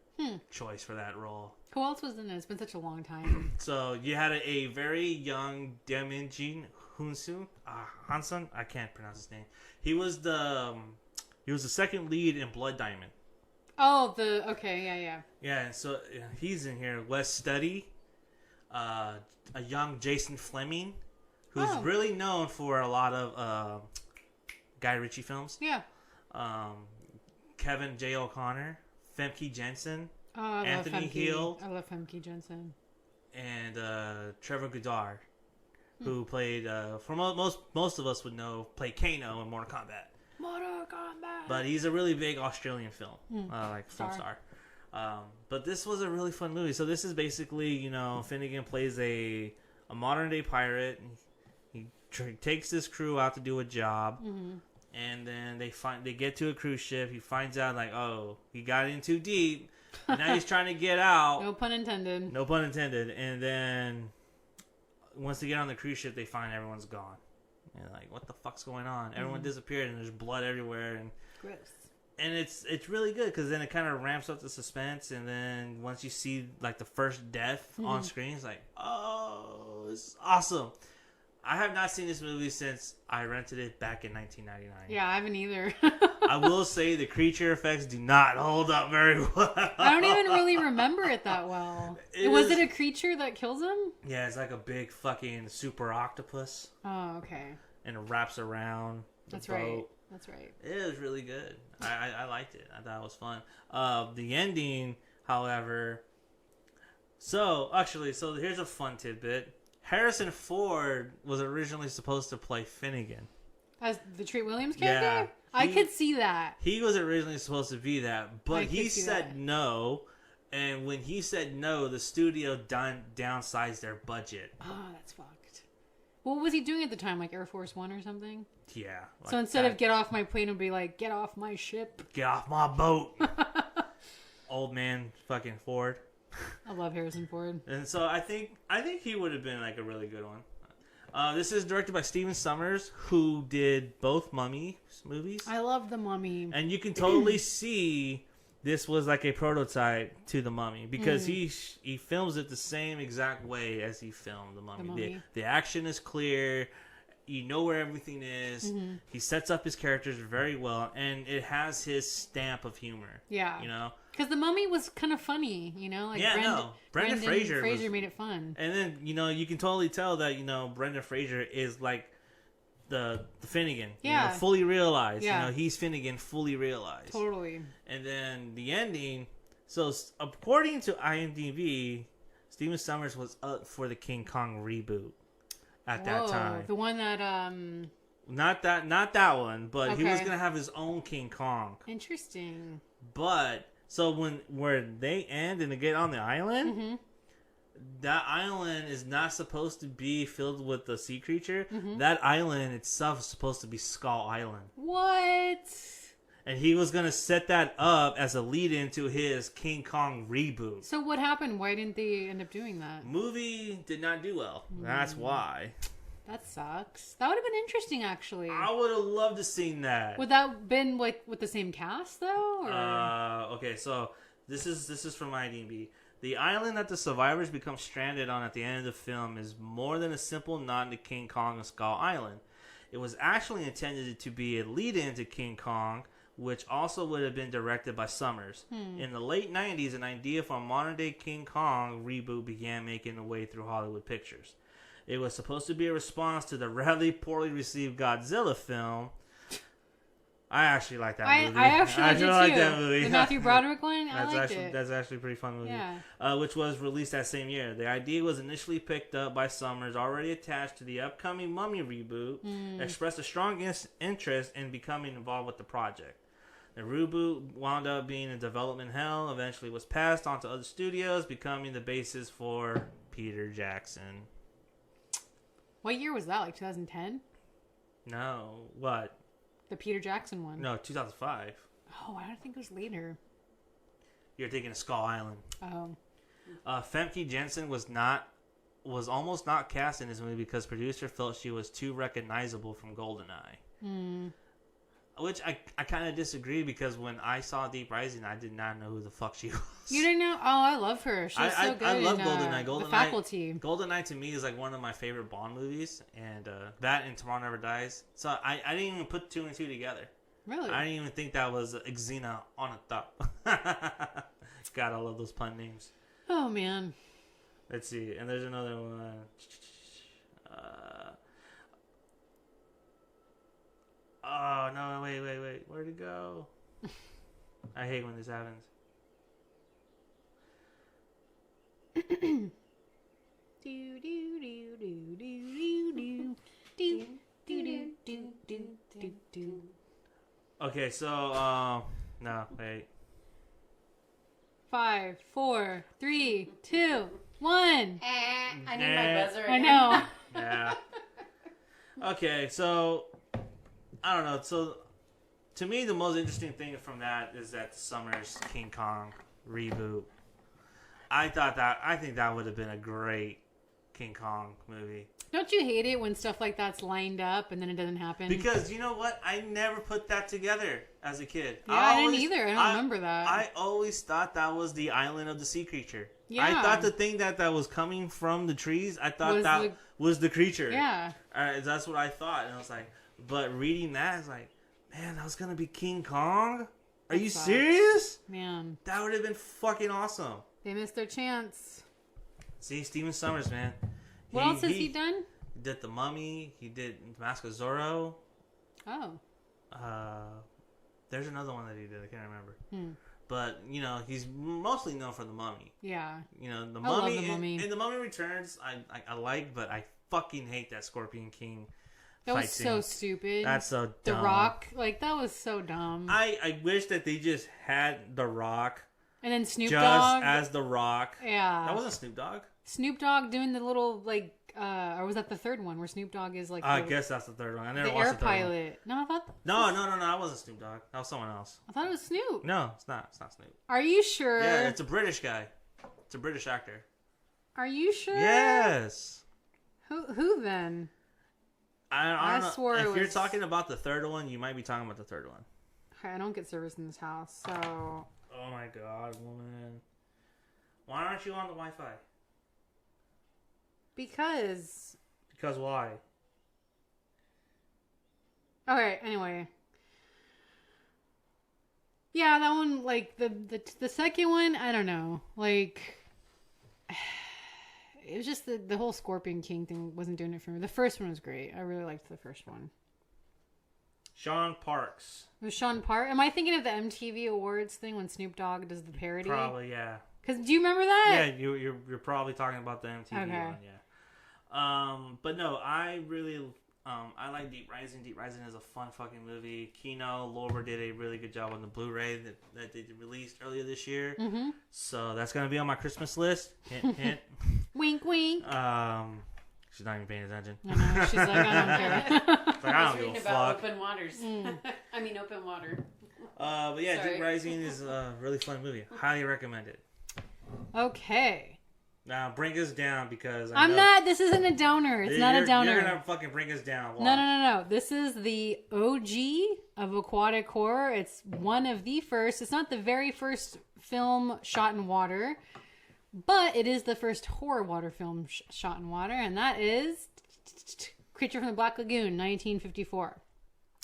choice for that role. Who else was in it? It's been such a long time. So you had a very young Demian Hansen. I can't pronounce his name. He was the second lead in Blood Diamond. Oh, yeah. Yeah, and so he's in here. Wes Studi. A young Jason Fleming, who's really known for a lot of Guy Ritchie films. Yeah. Kevin J. O'Connor, Femke Jensen, Oh, Anthony Heald. I love Femke Jensen. And Trevor Goddard, who played, for most of us would know, played Kano in Mortal Kombat. Mortal Kombat. But he's a really big Australian film film star. But this was a really fun movie. So this is basically, you know, Finnegan plays a modern day pirate. He takes this crew out to do a job, and then they get to a cruise ship. He finds out like, oh, he got in too deep. And now he's trying to get out. No pun intended. No pun intended. And then once they get on the cruise ship, they find everyone's gone. And like, what the fuck's going on? Everyone disappeared, and there's blood everywhere. And gross. And it's really good because then it kind of ramps up the suspense, and then once you see like the first death on screen, it's like, oh, it's awesome. I have not seen this movie since I rented it back in 1999. Yeah, I haven't either. I will say the creature effects do not hold up very well. I don't even really remember it that well. Was it a creature that kills him? Yeah, it's like a big fucking super octopus. Oh, okay. And it wraps around the boat. That's right. It was really good. I liked it. I thought it was fun. The ending, however... So here's a fun tidbit. Harrison Ford was originally supposed to play Finnegan. As the Treat Williams character? Yeah, I could see that. He was originally supposed to be that, but he said no. And when he said no, the studio downsized their budget. Oh, that's fucked. What was he doing at the time? Like Air Force One or something? Yeah. Like so instead of get off my plane, it would be like, get off my ship. Get off my boat. Old man fucking Ford. I love Harrison Ford. And so I think he would have been like a really good one. This is directed by Steven Sommers, who did both Mummy movies. I love The Mummy. And you can totally see this was like a prototype to The Mummy because he films it the same exact way as he filmed The Mummy. The action is clear. You know where everything is. He sets up his characters very well, and it has his stamp of humor. Yeah. You know? Because The Mummy was kind of funny, you know? Like Brendan Fraser made it fun. And then, you know, you can totally tell that, you know, Brendan Fraser is like the Finnegan. Yeah. You know, fully realized. Yeah. You know, he's Finnegan fully realized. Totally. And then the ending. So, according to IMDb, Steven Sommers was up for the King Kong reboot. At that time, the one that not that one, but he was gonna have his own King Kong. Interesting. But so where they end and they get on the island, that island is not supposed to be filled with the sea creature. That island itself is supposed to be Skull Island. What? And he was gonna set that up as a lead-in to his King Kong reboot. So what happened? Why didn't they end up doing that? Movie did not do well. That's why. That sucks. That would have been interesting, actually. I would have loved to seen that. Would that have been like with the same cast though? Or? Okay, so this is from IMDb. The island that the survivors become stranded on at the end of the film is more than a simple nod to King Kong and Skull Island. It was actually intended to be a lead-in to King Kong, which also would have been directed by Summers. In the late 90s, an idea for a modern-day King Kong reboot began making its way through Hollywood pictures. It was supposed to be a response to the rather poorly received Godzilla film. I actually like that movie. I actually liked it too. Like that movie. The Matthew Broderick one? I liked it. That's actually a pretty fun movie. Yeah. Which was released that same year. The idea was initially picked up by Summers, already attached to the upcoming Mummy reboot, expressed a strong interest in becoming involved with the project. The reboot wound up being in development hell, eventually was passed on to other studios, becoming the basis for Peter Jackson. What year was that? Like 2010? No. What? The Peter Jackson one. No, 2005. Oh, I don't think it was later. You're thinking of Skull Island. Oh. Famke Janssen was almost not cast in this movie because producer felt she was too recognizable from GoldenEye. Which I kind of disagree, because when I saw Deep Rising, I did not know who the fuck she was. You didn't know? Oh, I love her. She's so good. I love GoldenEye. The Faculty. GoldenEye to me is like one of my favorite Bond movies, and that and Tomorrow Never Dies. So I didn't even put two and two together. Really? I didn't even think that was Xena on a top. God, I love those pun names. Oh, man. Let's see. And there's another one. Oh, no, wait. Where'd it go? I hate when this happens. Okay, so, no, wait. 5, 4, 3, 2, 1. I need my buzzer again. I know. Yeah. Okay, so I don't know. So to me, the most interesting thing from that is that the Summers King Kong reboot. I think that would have been a great King Kong movie. Don't you hate it when stuff like that's lined up and then it doesn't happen? Because you know what? I never put that together as a kid. Yeah, I didn't either. I don't remember that. I always thought that was the island of the sea creature. Yeah. I thought the thing that was coming from the trees, I thought was the creature. Yeah. That's what I thought. And I was like, but reading that, it's like, man, that was going to be King Kong? Are you serious? Man. That would have been fucking awesome. They missed their chance. See, Steven Summers, man. What else has he done? He did The Mummy. He did Mask of Zorro. Oh. There's another one that he did. I can't remember. But, you know, he's mostly known for The Mummy. Yeah. You know, The I Mummy. love The Mummy. And The Mummy Returns, I like, but I fucking hate that Scorpion King That was fight so scene. stupid. That's so dumb. The Rock, like, that was so dumb. I wish that they just had The Rock. And then Snoop just Dogg. as The Rock. Yeah. That wasn't Snoop Dogg. Snoop Dogg doing the little, like, or was that the third one where Snoop Dogg is like I guess that's the third one. I never the watched air the third pilot. one. No, I thought No, that wasn't Snoop Dogg. That was someone else. I thought it was Snoop. No, it's not. It's not Snoop. Are you sure? Yeah, it's a British guy. It's a British actor. Are you sure? Yes. Who then? I don't know. swore if you're talking about the third one, you might be talking about the third one. I don't get service in this house, so. Oh my God, woman! Why aren't you on the Wi-Fi? Because why? Okay. Anyway. Yeah, that one, like the second one, I don't know. Like, it was just the whole Scorpion King thing wasn't doing it for me. The first one was great. I really liked the first one. Sean Parks. It was Sean Park. Am I thinking of the MTV Awards thing when Snoop Dogg does the parody? Probably, yeah. Because do you remember that? Yeah, you're probably talking about the MTV one, yeah. But no, I really I like Deep Rising. Deep Rising is a fun fucking movie. Kino Lorber did a really good job on the Blu-ray that they released earlier this year. Mm-hmm. So that's gonna be on my Christmas list. Hint, hint. Wink, wink. She's not even paying attention. I know. She's like, I don't care. It's like, I don't give a about fuck. open waters. I mean, open water. But yeah, Sorry. Deep Rising is a really fun movie. Highly recommend it. Okay. Now bring us down because I'm not. This isn't a downer. It's not a downer. You're gonna fucking bring us down. Why? No. This is the OG of aquatic horror. It's one of the first. It's not the very first film shot in water, but it is the first horror water film shot in water, and that is Creature from the Black Lagoon, 1954.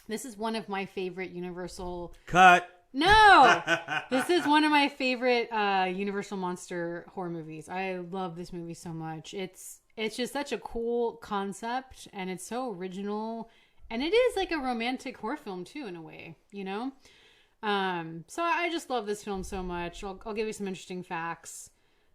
This is one of my favorite Universal... Cut! No! This is one of my favorite Universal monster horror movies. I love this movie so much. It's just such a cool concept, and it's so original. And it is like a romantic horror film, too, in a way, you know? So I just love this film so much. I'll give you some interesting facts.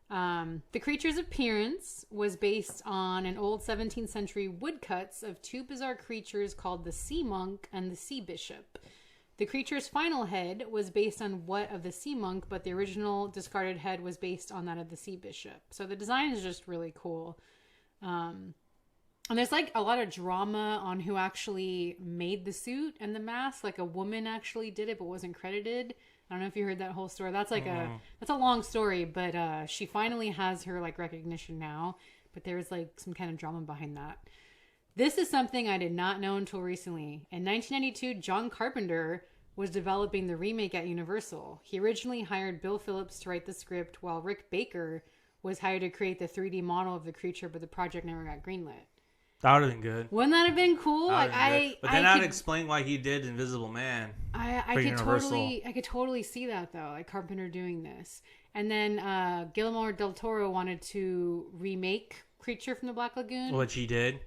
The creature's appearance was based on an old 17th century woodcuts of two bizarre creatures called the Sea Monk and the Sea Bishop. The creature's final head was based on what of the Sea Monk, but the original discarded head was based on that of the Sea Bishop. So the design is just really cool. And there's like a lot of drama on who actually made the suit and the mask. Like a woman actually did it, but wasn't credited. I don't know if you heard that whole story. That's like that's a long story, but she finally has her like recognition now. But there was like some kind of drama behind that. This is something I did not know until recently. In 1992, John Carpenter was developing the remake at Universal. He originally hired Bill Phillips to write the script, while Rick Baker was hired to create the 3D model of the creature, but the project never got greenlit. That would have been good. Wouldn't that have been cool? Like but then I'd explain why he did Invisible Man. I could totally see that though, like Carpenter doing this. And then Guillermo del Toro wanted to remake Creature from the Black Lagoon, which he did.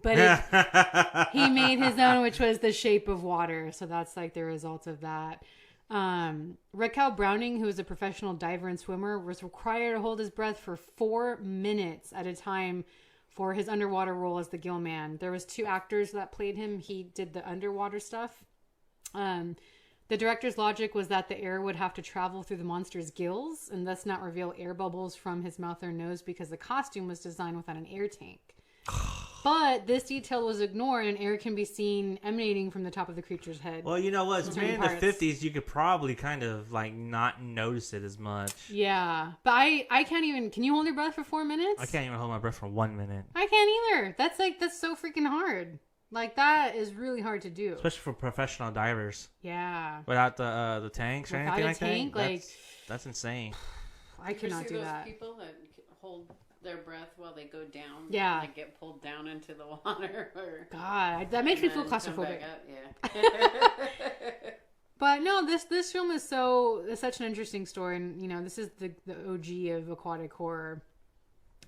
But he made his own, which was The Shape of Water. So that's like the result of that. Raquel Browning, who is a professional diver and swimmer, was required to hold his breath for 4 minutes at a time for his underwater role as the Gill Man. There was 2 actors that played him. He did the underwater stuff. The director's logic was that the air would have to travel through the monster's gills and thus not reveal air bubbles from his mouth or nose because the costume was designed without an air tank. But this detail was ignored, and air can be seen emanating from the top of the creature's head. Well, you know what? It's in the 50s, you could probably kind of like not notice it as much. Yeah. But I can't even... Can you hold your breath for 4 minutes? I can't even hold my breath for 1 minute. I can't either. That's so freaking hard. Like, that is really hard to do. Especially for professional divers. Yeah. Without the tanks or anything like tank, that? That's insane. I cannot do that. People that hold their breath while they go down. Yeah. And, like, get pulled down into the water. God, that makes me feel claustrophobic. Yeah. But no, this film is such an interesting story, and you know, this is the OG of aquatic horror,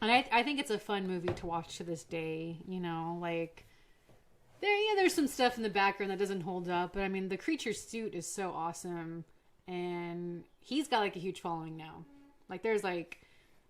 and I think it's a fun movie to watch to this day. You know, like there's some stuff in the background that doesn't hold up, but I mean, the creature's suit is so awesome, and he's got like a huge following now. Like there's like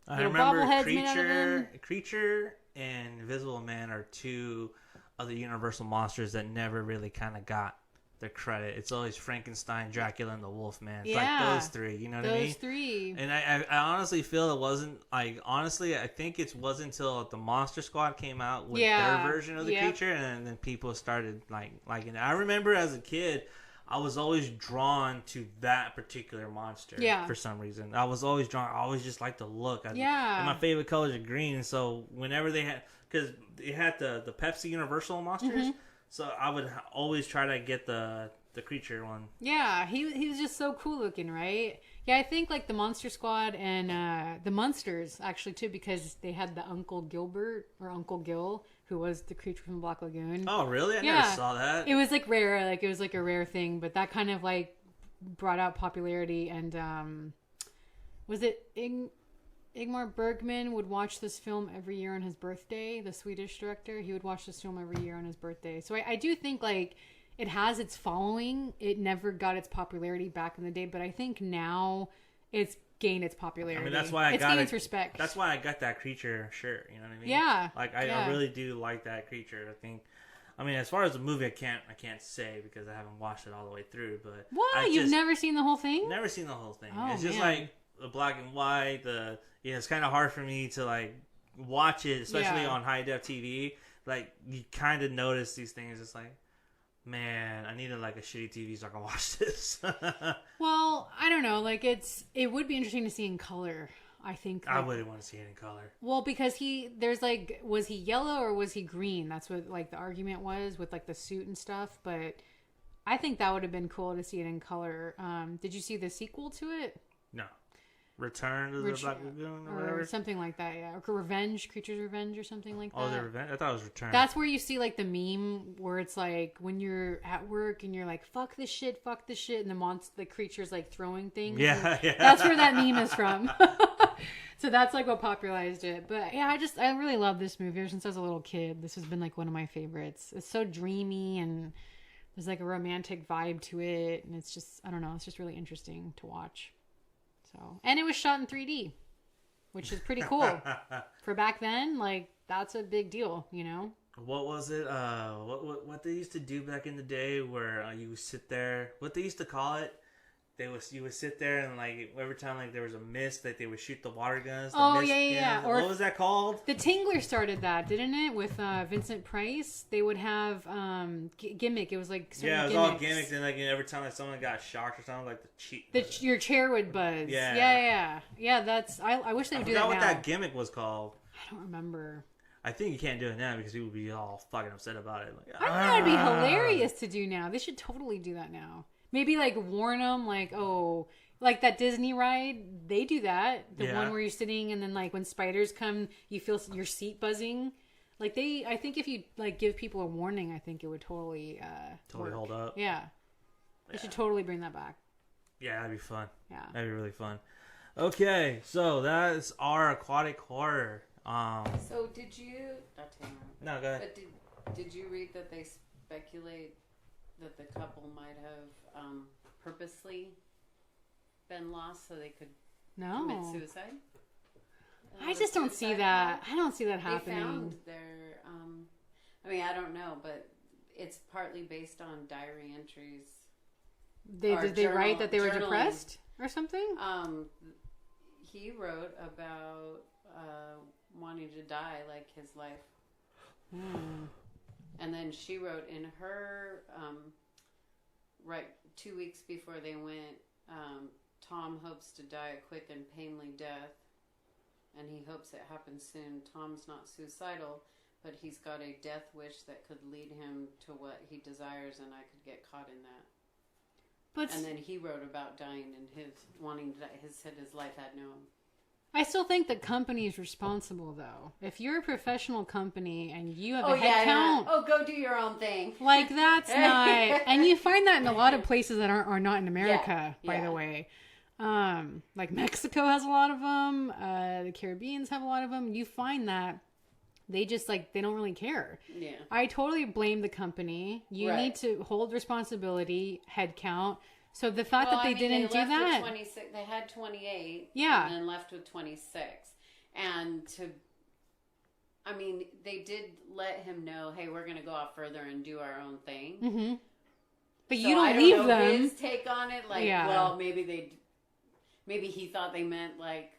little bobbleheads made out of him. Creature and Invisible Man are 2 of the Universal monsters that never really kind of got their credit. It's always Frankenstein, Dracula, and the Wolfman. It's like those 3, you know what I mean? Those 3. And I honestly feel it wasn't, like, honestly, I think it wasn't until the Monster Squad came out with their version of the creature, and then people started, liking it. I remember as a kid, I was always drawn to that particular monster for some reason. I was always drawn. I always just liked the look. And my favorite colors are green, and so whenever they had, because they had the Pepsi Universal monsters, so I would always try to get the creature one. Yeah, he was just so cool looking, right? Yeah, I think like the Monster Squad and the Munsters actually too, because they had the Uncle Gilbert or Uncle Gil, who was the creature from Black Lagoon. Oh, really? I never saw that. It was like rare, like it was like a rare thing, but that kind of like brought out popularity. And was it Ingmar Bergman would watch this film every year on his birthday? The Swedish director, he would watch this film every year on his birthday. So I do think like it has its following. It never got its popularity back in the day, but I think now it's gained its popularity. I mean, that's why it's gained its respect. That's why I got that creature shirt. You know what I mean? Yeah. Like I really do like that creature. I think. I mean, as far as the movie, I can't say because I haven't watched it all the way through. But what? You've never seen the whole thing? Never seen the whole thing. Oh, it's just like the black and white. It's kind of hard for me to like watch it, especially on high def TV. Like you kind of notice these things. It's like, man, I needed like a shitty TV so I can watch this. Well, I don't know. Like it would be interesting to see in color. I think I wouldn't want to see it in color. Well, because was he yellow or was he green? That's what like the argument was with like the suit and stuff. But I think that would have been cool to see it in color. Did you see the sequel to it? No. Return to the Black Lagoon or whatever. Something like that, yeah. Or Revenge, Creatures Revenge or something like that. Oh, the Revenge? I thought it was Return. That's where you see like the meme where it's like when you're at work and you're like, fuck this shit, and the creature's like throwing things. Yeah. That's where that meme is from. So that's like what popularized it. But yeah, I really love this movie ever since I was a little kid. This has been like one of my favorites. It's so dreamy and there's like a romantic vibe to it. And it's just, I don't know, it's just really interesting to watch. So, and it was shot in 3D, which is pretty cool. For back then, like, that's a big deal, you know? What was it? What they used to do back in the day where you would sit there, what they used to call it? You would sit there and like every time like there was a mist, like they would shoot the water guns. Yeah. Or what was that called? The Tingler started that, didn't it? With Vincent Price, they would have gimmick. It was like it was all gimmicks, and like every time like someone got shocked or something, like your chair would buzz. Yeah. That's I wish they would do that now. I forgot what that gimmick was called. I don't remember. I think you can't do it now because people would be all fucking upset about it. Like, I think that would be hilarious to do now. They should totally do that now. Maybe like warn them, like, oh, like that Disney ride, they do that. The one where you're sitting and then like when spiders come, you feel your seat buzzing. Like I think if you like give people a warning, I think it would totally work. Hold up. Yeah. They should totally bring that back. Yeah, that'd be fun. Yeah. That'd be really fun. Okay, so that's our aquatic horror. So did you... No, go ahead. But did you read that they speculate that the couple might have purposely been lost so they could commit suicide? I just don't see that. I don't see that happening. They found their... I mean, I don't know, but it's partly based on diary entries. Did they write that they were depressed or something? He wrote about wanting to die like his life. And then she wrote in her, right 2 weeks before they went, Tom hopes to die a quick and painful death, and he hopes it happens soon. Tom's not suicidal, but he's got a death wish that could lead him to what he desires, and I could get caught in that. And then he wrote about dying and his wanting to die. He said his life had no... I still think the company is responsible, though. If you're a professional company and you have a head count... Oh, go do your own thing. Like, that's not... And you find that in a lot of places that are not in America, by the way. Like, Mexico has a lot of them. The Caribbeans have a lot of them. You find that they just, like, they don't really care. Yeah. I totally blame the company. You need to hold responsibility, head count... So the fact that they didn't do that... They had 28. Yeah. And then left with 26. And they did let him know, hey, we're going to go off further and do our own thing. Mm-hmm. But you don't leave them. His take on it, like, well, maybe he thought they meant, like,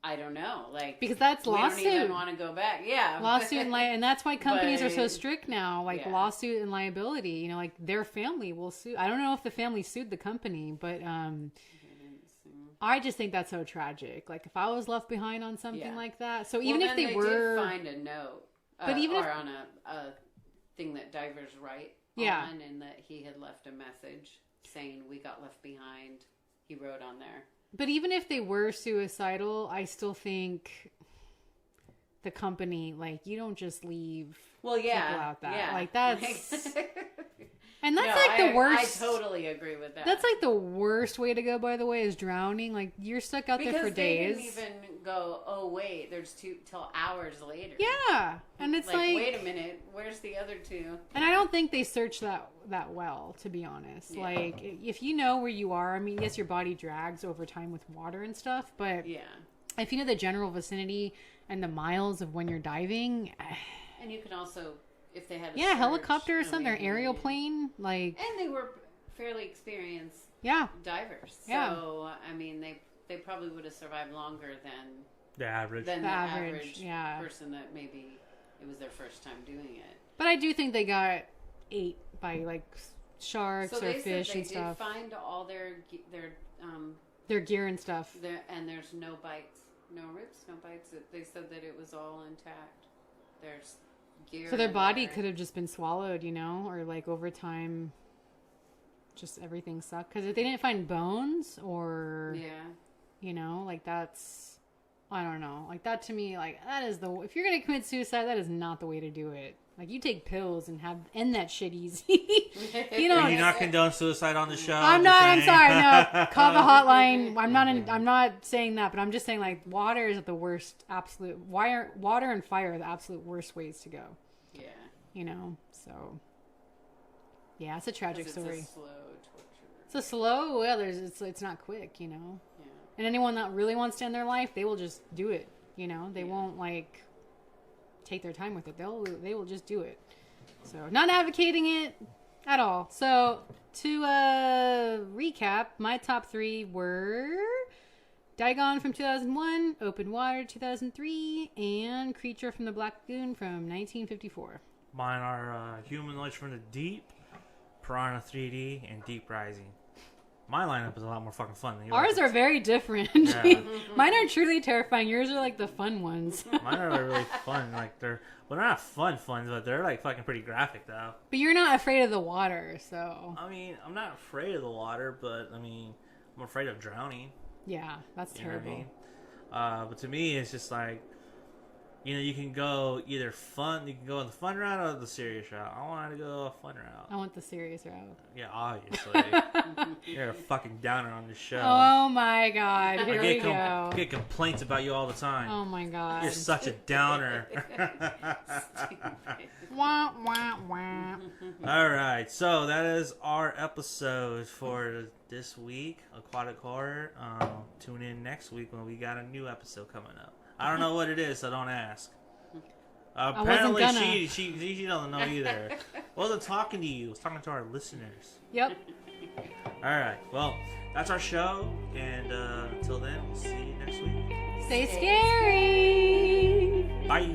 I don't know, like, because that's lawsuit. We don't even want to go back. Yeah, lawsuit and that's why companies are so strict now. Like lawsuit and liability. You know, like their family will sue. I don't know if the family sued the company, but I just think that's so tragic. Like if I was left behind on something like that. So even if they were did find a note, on a thing that divers write on, and that he had left a message saying we got left behind. He wrote on there. But even if they were suicidal, I still think the company, like, you don't just leave people out that. Yeah. Like, that's... And that's the worst... I totally agree with that. That's like the worst way to go, by the way, is drowning. Like, you're stuck out there for days. Because they didn't even go, oh, wait, there's two till hours later. Yeah. And it's like... wait a minute, where's the other two? And I don't think they search that well, to be honest. Yeah. Like, if you know where you are, I mean, yes, your body drags over time with water and stuff, but if you know the general vicinity and the miles of when you're diving... And you can also... If they had a helicopter or something, or aerial plane, like... And they were fairly experienced divers. Yeah. So, I mean, they probably would have survived longer than... The average. Than the average person that maybe it was their first time doing it. But I do think they got ate by, like, sharks or fish and stuff. So they did find all their gear and stuff. And there's no bites. No rips, no bites. They said that it was all intact. There's... So their body could have just been swallowed, you know, or like over time, just everything sucked. Because if they didn't find bones or You know, like that's, I don't know, like that to me, like that is the, if you're gonna commit suicide, that is not the way to do it. Like you take pills and end that shit easy. You know, Are you not condone suicide on the show? I'm not. I'm sorry. No, call the hotline. I'm not saying that, but I'm just saying like water is the worst. Absolute water and fire are the absolute worst ways to go. Yeah. You know. So. Yeah, it's a tragic story. It's a slow torture. It's a slow. Well, it's not quick. You know. Yeah. And anyone that really wants to end their life, they will just do it. You know, they won't like take their time with it. They will just do it. So, not advocating it at all. So, to recap, my top 3 were Dagon from 2001, Open Water 2003, and Creature from the Black Lagoon from 1954. Mine are Humanoids from the Deep, Piranha 3D, and Deep Rising. My lineup is a lot more fucking fun than yours. Ours are very different. Yeah. Mine are truly terrifying. Yours are like the fun ones. Mine are really fun. Like they're not fun, but they're like fucking pretty graphic though. But you're not afraid of the water, so. I mean, I'm not afraid of the water, but I mean, I'm afraid of drowning. Yeah, that's terrible. You know what I mean? But to me, it's just like, you know, you can go either fun, you can go the fun route or the serious route. I want to go a fun route. I want the serious route. Yeah, obviously. You're a fucking downer on this show. Oh my god, here we go. I get complaints about you all the time. Oh my god. You're such a downer. Wah, wah, wah. Alright, so that is our episode for this week, Aquatic Horror. Tune in next week when we got a new episode coming up. I don't know what it is, so don't ask. Apparently, she doesn't know either. Wasn't talking to you. I was talking to our listeners. Yep. All right. Well, that's our show, and until then, we'll see you next week. Stay scary. Bye.